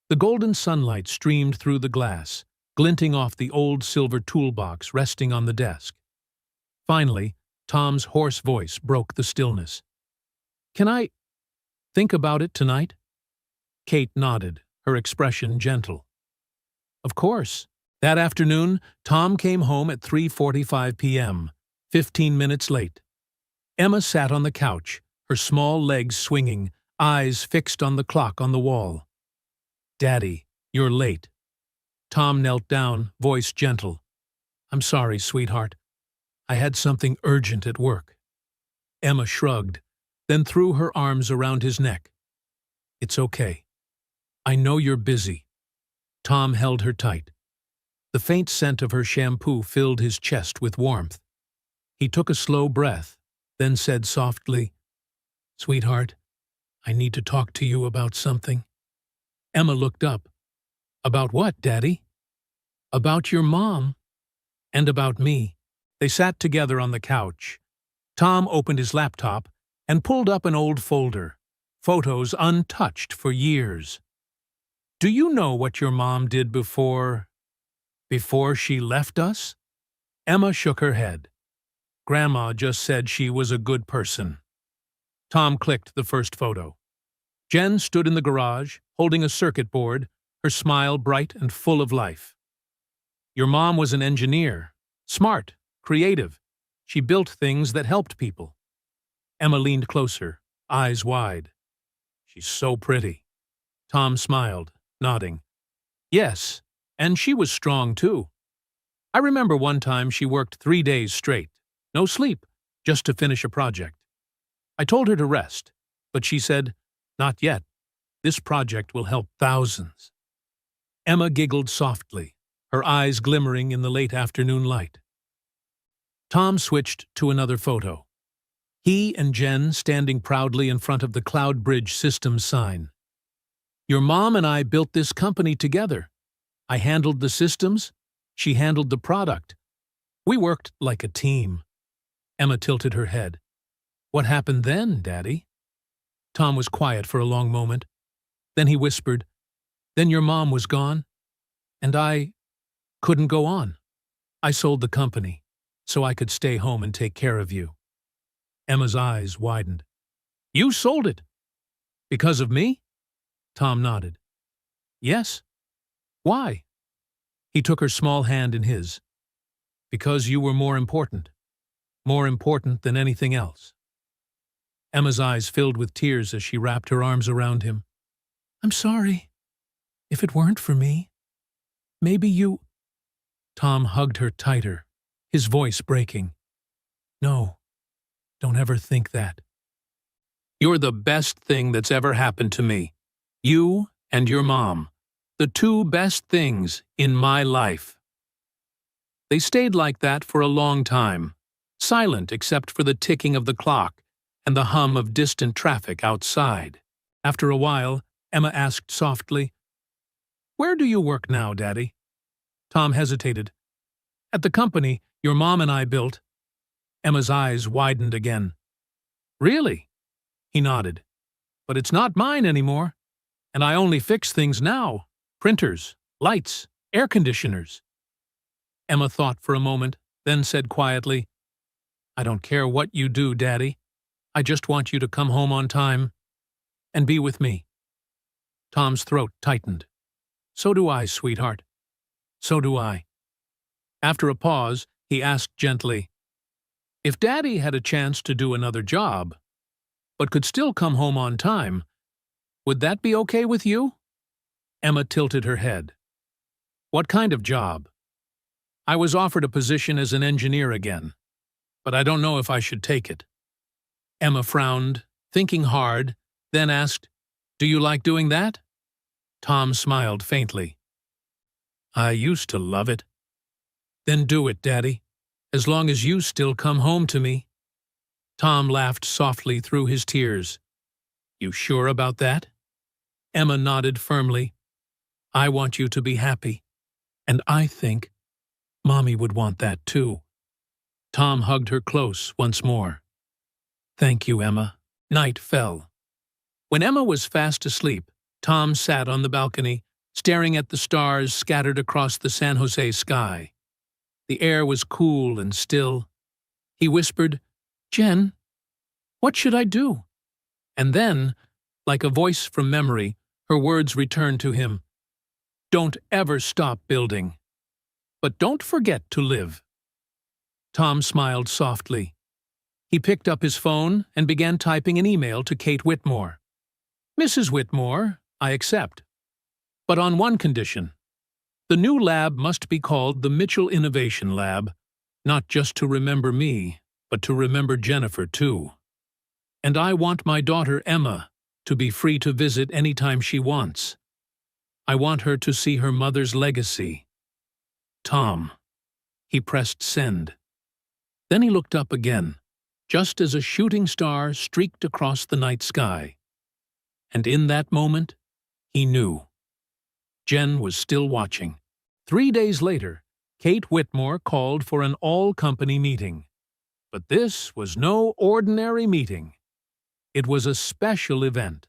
The golden sunlight streamed through the glass, glinting off the old silver toolbox resting on the desk. Finally, Tom's hoarse voice broke the stillness. Can I think about it tonight? Kate nodded, her expression gentle. Of course. That afternoon, Tom came home at 3:45 p.m., 15 minutes late. Emma sat on the couch, her small legs swinging, eyes fixed on the clock on the wall. Daddy, you're late. Tom knelt down, voice gentle. I'm sorry, sweetheart. I had something urgent at work. Emma shrugged, then threw her arms around his neck. It's okay. I know you're busy. Tom held her tight. The faint scent of her shampoo filled his chest with warmth. He took a slow breath, then said softly, Sweetheart, I need to talk to you about something. Emma looked up. About what, Daddy? About your mom. And about me. They sat together on the couch. Tom opened his laptop and pulled up an old folder, photos untouched for years. Do you know what your mom did before she left us? Emma shook her head. Grandma just said she was a good person. Tom clicked the first photo. Jen stood in the garage, holding a circuit board, her smile bright and full of life. Your mom was an engineer, smart, creative. She built things that helped people. Emma leaned closer, eyes wide. She's so pretty. Tom smiled, nodding. Yes, and she was strong too. I remember one time she worked 3 days straight, no sleep, just to finish a project. I told her to rest, but she said, Not yet. This project will help thousands. Emma giggled softly, her eyes glimmering in the late afternoon light. Tom switched to another photo. He and Jen standing proudly in front of the Cloud Bridge Systems sign. Your mom and I built this company together. I handled the systems, she handled the product. We worked like a team. Emma tilted her head. What happened then, Daddy? Tom was quiet for a long moment. Then he whispered, Then your mom was gone, and I couldn't go on. I sold the company, so I could stay home and take care of you. Emma's eyes widened. You sold it? Because of me? Tom nodded. Yes. Why? He took her small hand in his. Because you were more important than anything else. Emma's eyes filled with tears as she wrapped her arms around him. I'm sorry. If it weren't for me, maybe you... Tom hugged her tighter, his voice breaking. No, Don't ever think that. You're the best thing that's ever happened to me. You and your mom. The two best things in my life. They stayed like that for a long time, silent except for the ticking of the clock and the hum of distant traffic outside. After a while, Emma asked softly, "Where do you work now, Daddy?" Tom hesitated. "At the company your mom and I built." Emma's eyes widened again. "Really?" He nodded. "But it's not mine anymore, and I only fix things now. Printers, lights, air conditioners." Emma thought for a moment, then said quietly, "I don't care what you do, Daddy. I just want you to come home on time and be with me." Tom's throat tightened. "So do I, sweetheart. So do I." After a pause, he asked gently, "If Daddy had a chance to do another job, but could still come home on time, would that be okay with you?" Emma tilted her head. "What kind of job?" "I was offered a position as an engineer again, but I don't know if I should take it." Emma frowned, thinking hard, then asked, "Do you like doing that?" Tom smiled faintly. "I used to love it." "Then do it, Daddy, as long as you still come home to me." Tom laughed softly through his tears. "You sure about that?" Emma nodded firmly. "I want you to be happy, and I think Mommy would want that too." Tom hugged her close once more. "Thank you, Emma." Night fell. When Emma was fast asleep, Tom sat on the balcony, staring at the stars scattered across the San Jose sky. The air was cool and still. He whispered, "Jen, what should I do?" And then, like a voice from memory, her words returned to him. "Don't ever stop building. But don't forget to live." Tom smiled softly. He picked up his phone and began typing an email to Kate Whitmore. "Mrs. Whitmore, I accept. But on one condition. The new lab must be called the Mitchell Innovation Lab, not just to remember me, but to remember Jennifer too. And I want my daughter Emma to be free to visit anytime she wants. I want her to see her mother's legacy. Tom." He pressed send. Then he looked up again, just as a shooting star streaked across the night sky. And in that moment, he knew. Jen was still watching. 3 days later, Kate Whitmore called for an all-company meeting. But this was no ordinary meeting. It was a special event.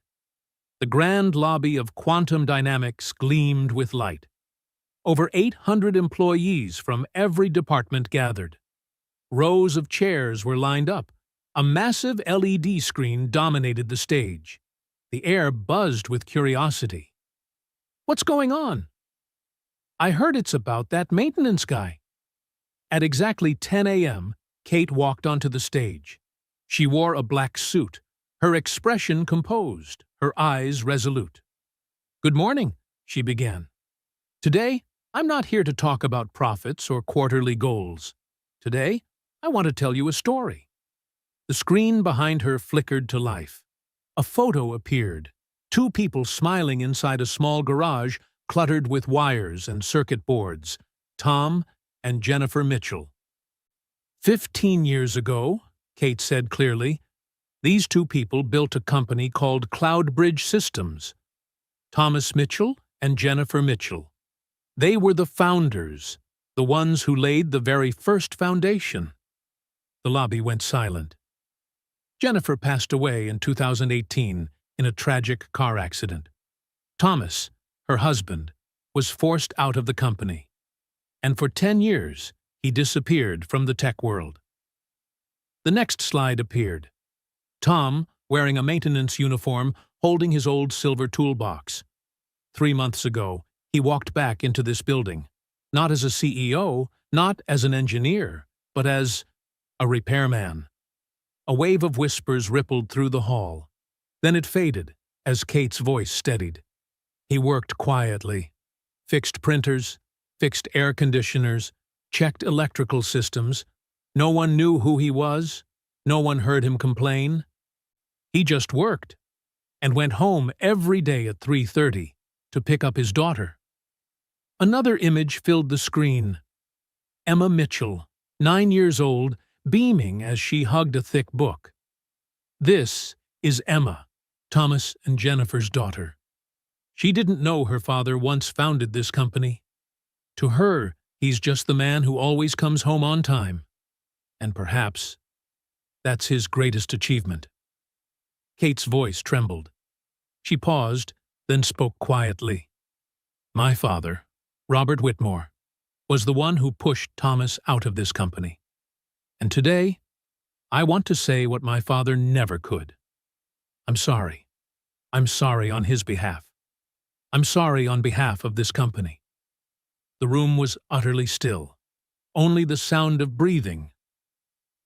The grand lobby of Quantum Dynamics gleamed with light. Over 800 employees from every department gathered. Rows of chairs were lined up. A massive LED screen dominated the stage. The air buzzed with curiosity. "What's going on?" "I heard it's about that maintenance guy." At exactly 10 a.m., Kate walked onto the stage. She wore a black suit, her expression composed, her eyes resolute. "Good morning," she began. "Today, I'm not here to talk about profits or quarterly goals. Today, I want to tell you a story." The screen behind her flickered to life. A photo appeared. 2 people smiling inside a small garage cluttered with wires and circuit boards. Tom and Jennifer Mitchell. 15 years ago, Kate said clearly, these 2 people built a company called Cloudbridge Systems. Thomas Mitchell and Jennifer Mitchell. They were the founders, the ones who laid the very first foundation. The lobby went silent. Jennifer passed away in 2018 in a tragic car accident. Thomas, her husband, was forced out of the company. And for 10 years, he disappeared from the tech world. The next slide appeared. Tom, wearing a maintenance uniform, holding his old silver toolbox. 3 months ago, he walked back into this building, not as a CEO, not as an engineer, but as a repairman. A wave of whispers rippled through the hall. Then it faded as Kate's voice steadied. He worked quietly, fixed printers, fixed air conditioners, checked electrical systems. No one knew who he was, No one heard him complain. He just worked and went home every day at 3:30 to pick up his daughter. Another image filled the screen. Emma Mitchell, 9 years old, beaming as she hugged a thick book. This is Emma, Thomas and Jennifer's daughter. She didn't know her father once founded this company. To her, he's just the man who always comes home on time. And perhaps that's his greatest achievement. Kate's voice trembled. She paused, then spoke quietly. My father, Robert Whitmore, was the one who pushed Thomas out of this company. And today, I want to say what my father never could. I'm sorry. I'm sorry on his behalf. I'm sorry on behalf of this company. The room was utterly still, only the sound of breathing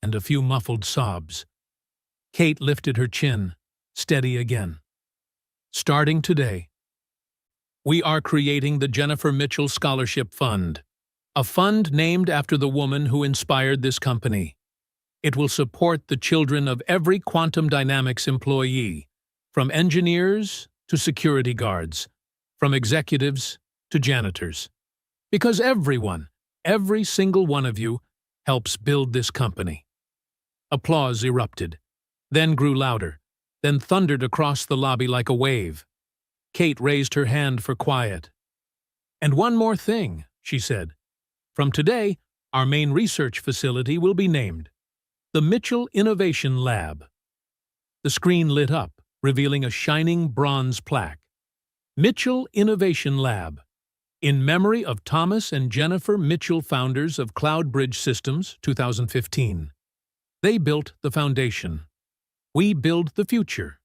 and a few muffled sobs. Kate lifted her chin, steady again. Starting today, we are creating the Jennifer Mitchell Scholarship Fund, a fund named after the woman who inspired this company. It will support the children of every quantum dynamics employee, from engineers to security guards, from executives to janitors. Because everyone, every single one of you, helps build this company. Applause erupted, then grew louder, then thundered across the lobby like a wave. Kate raised her hand for quiet. And one more thing, she said. From today, our main research facility will be named the Mitchell Innovation Lab. The screen lit up, revealing a shining bronze plaque. Mitchell Innovation Lab, in memory of Thomas and Jennifer Mitchell, founders of Cloud Bridge Systems, 2015. They built the foundation. We build the future.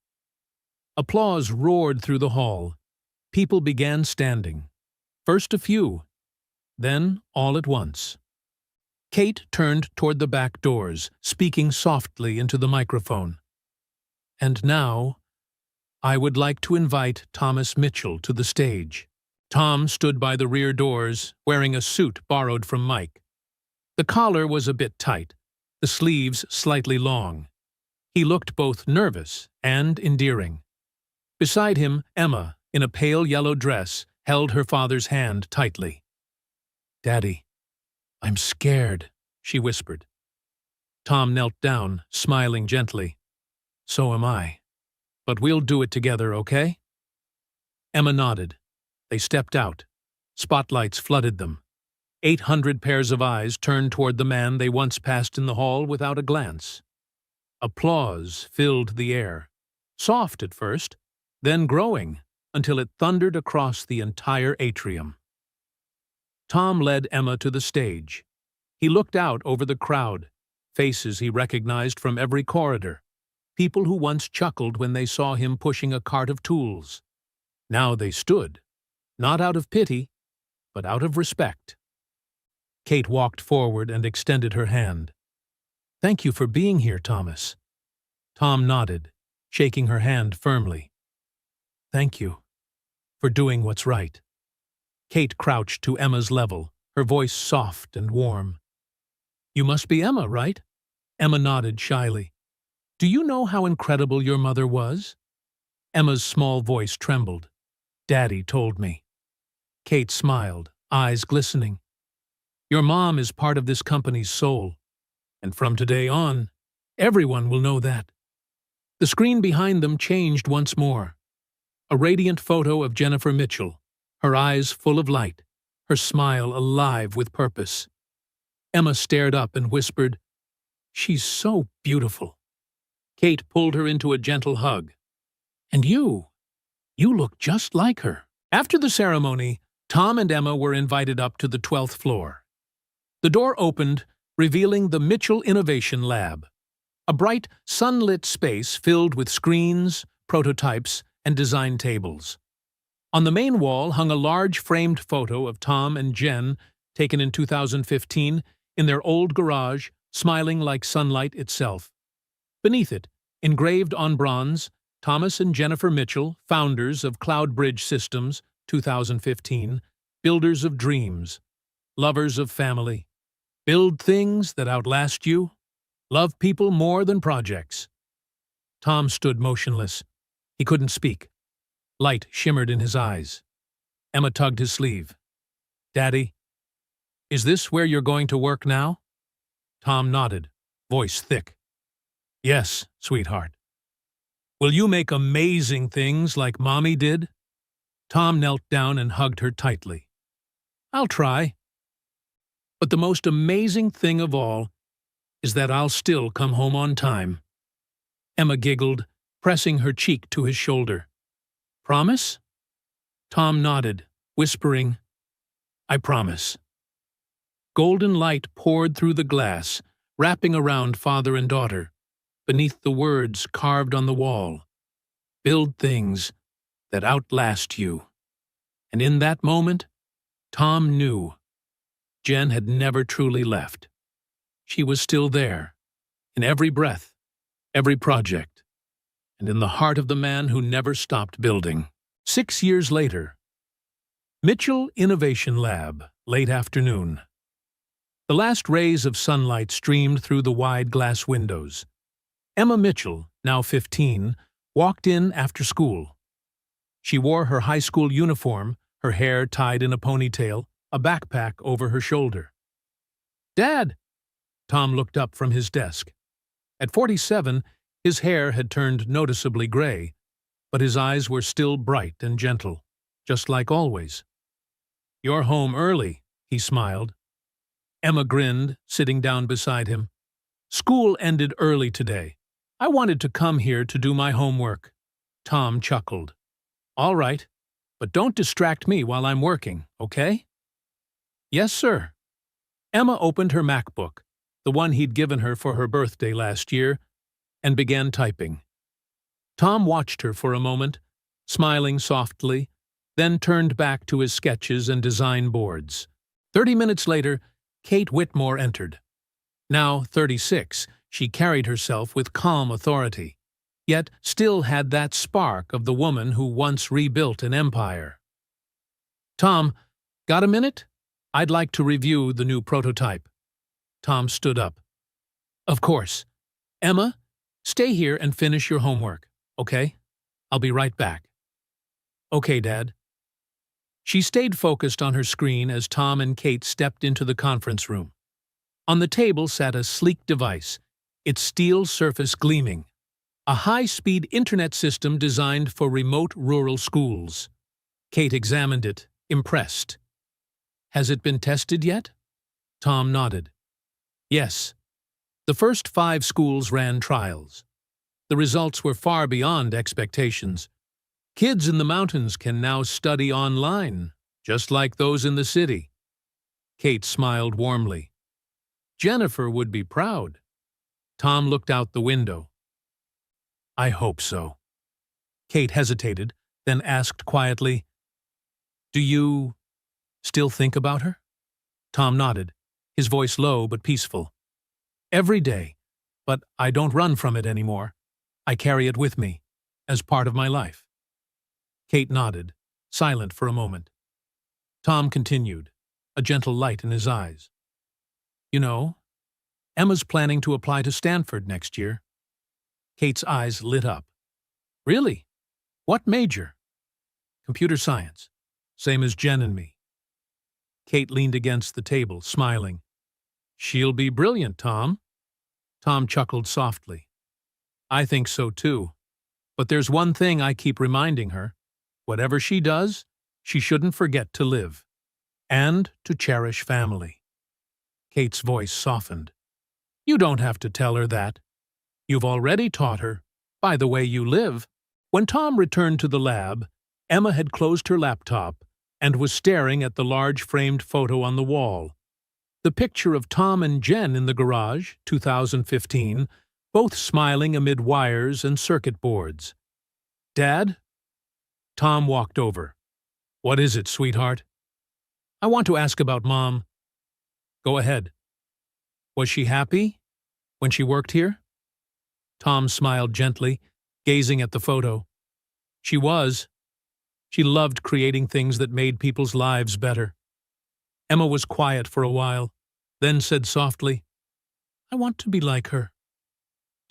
Applause roared through the hall. People began standing. First a few, then all at once. Kate turned toward the back doors, speaking softly into the microphone. And now, I would like to invite Thomas Mitchell to the stage. Tom stood by the rear doors, wearing a suit borrowed from Mike. The collar was a bit tight, the sleeves slightly long. He looked both nervous and endearing. Beside him, Emma, in a pale yellow dress, held her father's hand tightly. Daddy, I'm scared, she whispered. Tom knelt down, smiling gently. So am I. But we'll do it together, okay? Emma nodded. They stepped out. Spotlights flooded them. 800 pairs of eyes turned toward the man they once passed in the hall without a glance. Applause filled the air, soft at first, then growing until it thundered across the entire atrium. Tom led Emma to the stage. He looked out over the crowd, faces he recognized from every corridor, people who once chuckled when they saw him pushing a cart of tools. Now they stood, not out of pity, but out of respect. Kate walked forward and extended her hand. Thank you for being here, Thomas. Tom nodded, shaking her hand firmly. Thank you for doing what's right. Kate crouched to Emma's level, her voice soft and warm. You must be Emma, right? Emma nodded shyly. Do you know how incredible your mother was? Emma's small voice trembled. Daddy told me. Kate smiled, eyes glistening. Your mom is part of this company's soul, and from today on, everyone will know that. The screen behind them changed once more. A radiant photo of Jennifer Mitchell, her eyes full of light, her smile alive with purpose. Emma stared up and whispered, She's so beautiful. Kate pulled her into a gentle hug. And you look just like her. After the ceremony, Tom and Emma were invited up to the 12th floor. The door opened, revealing the Mitchell Innovation Lab, a bright, sunlit space filled with screens, prototypes, and design tables. On the main wall hung a large framed photo of Tom and Jen, taken in 2015, in their old garage, smiling like sunlight itself. Beneath it, engraved on bronze, Thomas and Jennifer Mitchell, founders of Cloud Bridge Systems, 2015, builders of dreams, lovers of family. Build things that outlast you, Love people more than projects. Tom stood motionless. He couldn't speak. Light shimmered in his eyes. Emma tugged his sleeve. Daddy, is this where you're going to work now? Tom nodded, voice thick. Yes, sweetheart. Will you make amazing things like Mommy did? Tom knelt down and hugged her tightly. I'll try. But the most amazing thing of all is that I'll still come home on time. Emma giggled, pressing her cheek to his shoulder. Promise? Tom nodded, whispering, I promise. Golden light poured through the glass, wrapping around father and daughter, beneath the words carved on the wall. Build things that outlast you. And in that moment, Tom knew Jen had never truly left. She was still there, in every breath, every project, and in the heart of the man who never stopped building. 6 years later, Mitchell Innovation Lab, late afternoon. The last rays of sunlight streamed through the wide glass windows. Emma Mitchell, now 15, walked in after school. She wore her high school uniform, her hair tied in a ponytail, a backpack over her shoulder. Dad! Tom looked up from his desk. At 47, his hair had turned noticeably gray, but his eyes were still bright and gentle, just like always. You're home early, he smiled. Emma grinned, sitting down beside him. School ended early today. I wanted to come here to do my homework. Tom chuckled. All right, but don't distract me while I'm working, okay? Yes, sir. Emma opened her MacBook, the one he'd given her for her birthday last year, and began typing. Tom watched her for a moment, smiling softly, then turned back to his sketches and design boards. 30 minutes later, Kate Whitmore entered. Now 36, she carried herself with calm authority, yet still had that spark of the woman who once rebuilt an empire. Tom, got a minute? I'd like to review the new prototype. Tom stood up. Of course. Emma, stay here and finish your homework, okay? I'll be right back. Okay, Dad. She stayed focused on her screen as Tom and Kate stepped into the conference room. On the table sat a sleek device, its steel surface gleaming. A high-speed internet system designed for remote rural schools. Kate examined it, impressed. Has it been tested yet? Tom nodded. Yes. The first 5 schools ran trials. The results were far beyond expectations. Kids in the mountains can now study online, just like those in the city. Kate smiled warmly. Jennifer would be proud. Tom looked out the window. I hope so. Kate hesitated, then asked quietly, Do you still think about her? Tom nodded, his voice low but peaceful. Every day, but I don't run from it anymore. I carry it with me, as part of my life. Kate nodded, silent for a moment. Tom continued, a gentle light in his eyes. You know, Emma's planning to apply to Stanford next year. Kate's eyes lit up. Really? What major? Computer science, same as Jen and me. Kate leaned against the table, smiling. She'll be brilliant, Tom. Tom chuckled softly. I think so too. But there's one thing I keep reminding her. Whatever she does, she shouldn't forget to live. And to cherish family. Kate's voice softened. You don't have to tell her that. You've already taught her, by the way you live. When Tom returned to the lab, Emma had closed her laptop and was staring at the large framed photo on the wall. The picture of Tom and Jen in the garage, 2015, both smiling amid wires and circuit boards. Dad? Tom walked over. What is it, sweetheart? I want to ask about Mom. Go ahead. Was she happy when she worked here? Tom smiled gently, gazing at the photo. She was. She loved creating things that made people's lives better. Emma was quiet for a while, then said softly, I want to be like her.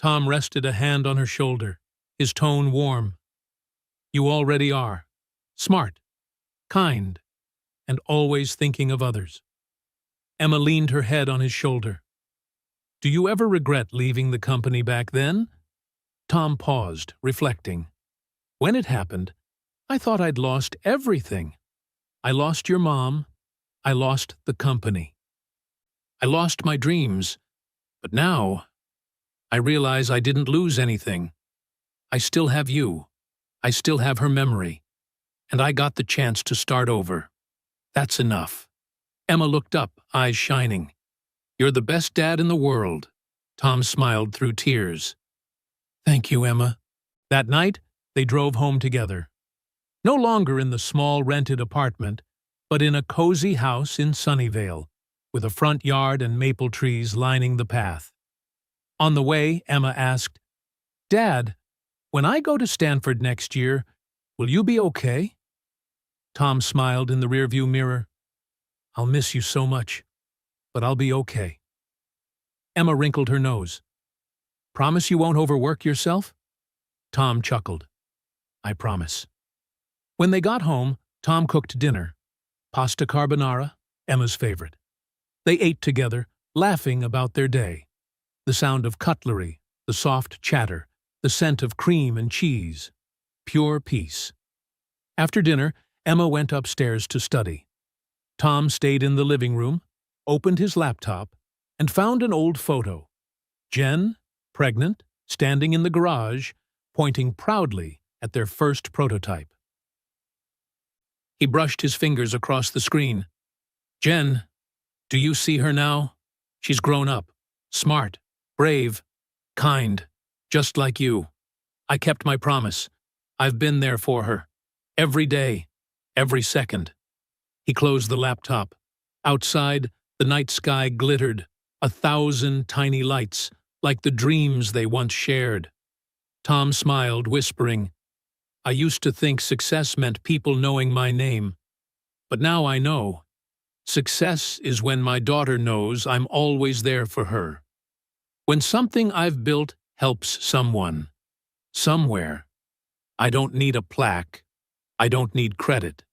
Tom rested a hand on her shoulder, his tone warm. You already are. Smart, kind, and always thinking of others. Emma leaned her head on his shoulder. Do you ever regret leaving the company back then? Tom paused, reflecting. When it happened, I thought I'd lost everything. I lost your mom. I lost the company. I lost my dreams. But now, I realize I didn't lose anything. I still have you. I still have her memory. And I got the chance to start over. That's enough. Emma looked up, eyes shining. You're the best dad in the world. Tom smiled through tears. Thank you, Emma. That night, they drove home together. No longer in the small rented apartment, but in a cozy house in Sunnyvale, with a front yard and maple trees lining the path. On the way, Emma asked, Dad, when I go to Stanford next year, will you be okay? Tom smiled in the rearview mirror. I'll miss you so much, but I'll be okay. Emma wrinkled her nose. Promise you won't overwork yourself? Tom chuckled. I promise. When they got home, Tom cooked dinner. Pasta carbonara, Emma's favorite. They ate together, laughing about their day. The sound of cutlery, the soft chatter, the scent of cream and cheese. Pure peace. After dinner, Emma went upstairs to study. Tom stayed in the living room, opened his laptop, and found an old photo. Jen, pregnant, standing in the garage, pointing proudly at their first prototype. He brushed his fingers across the screen. Jen, do you see her now? She's grown up, smart, brave, kind, just like you. I kept my promise. I've been there for her. Every day, every second. He closed the laptop. Outside, the night sky glittered, 1,000 tiny lights, like the dreams they once shared. Tom smiled, whispering, I used to think success meant people knowing my name. But now I know. Success is when my daughter knows I'm always there for her. When something I've built helps someone, somewhere. I don't need a plaque. I don't need credit.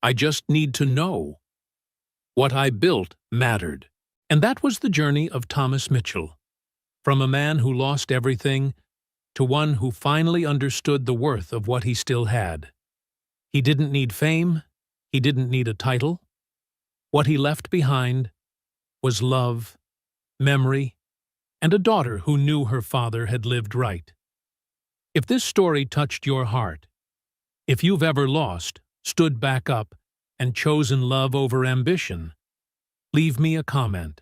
I just need to know. What I built mattered. And that was the journey of Thomas Mitchell. From a man who lost everything to one who finally understood the worth of what he still had. He didn't need fame. He didn't need a title. What he left behind was love, memory, and a daughter who knew her father had lived right. If this story touched your heart, if you've ever lost, stood back up, and chosen love over ambition, leave me a comment.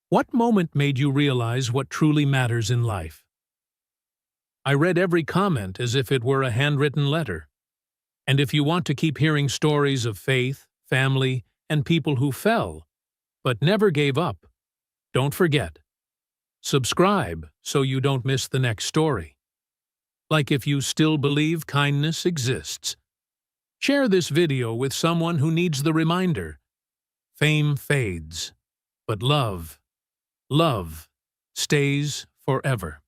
What moment made you realize what truly matters in life? I read every comment as if it were a handwritten letter. And if you want to keep hearing stories of faith, family, and people who fell, but never gave up, don't forget. Subscribe so you don't miss the next story. Like if you still believe kindness exists. Share this video with someone who needs the reminder. Fame fades, but love stays forever.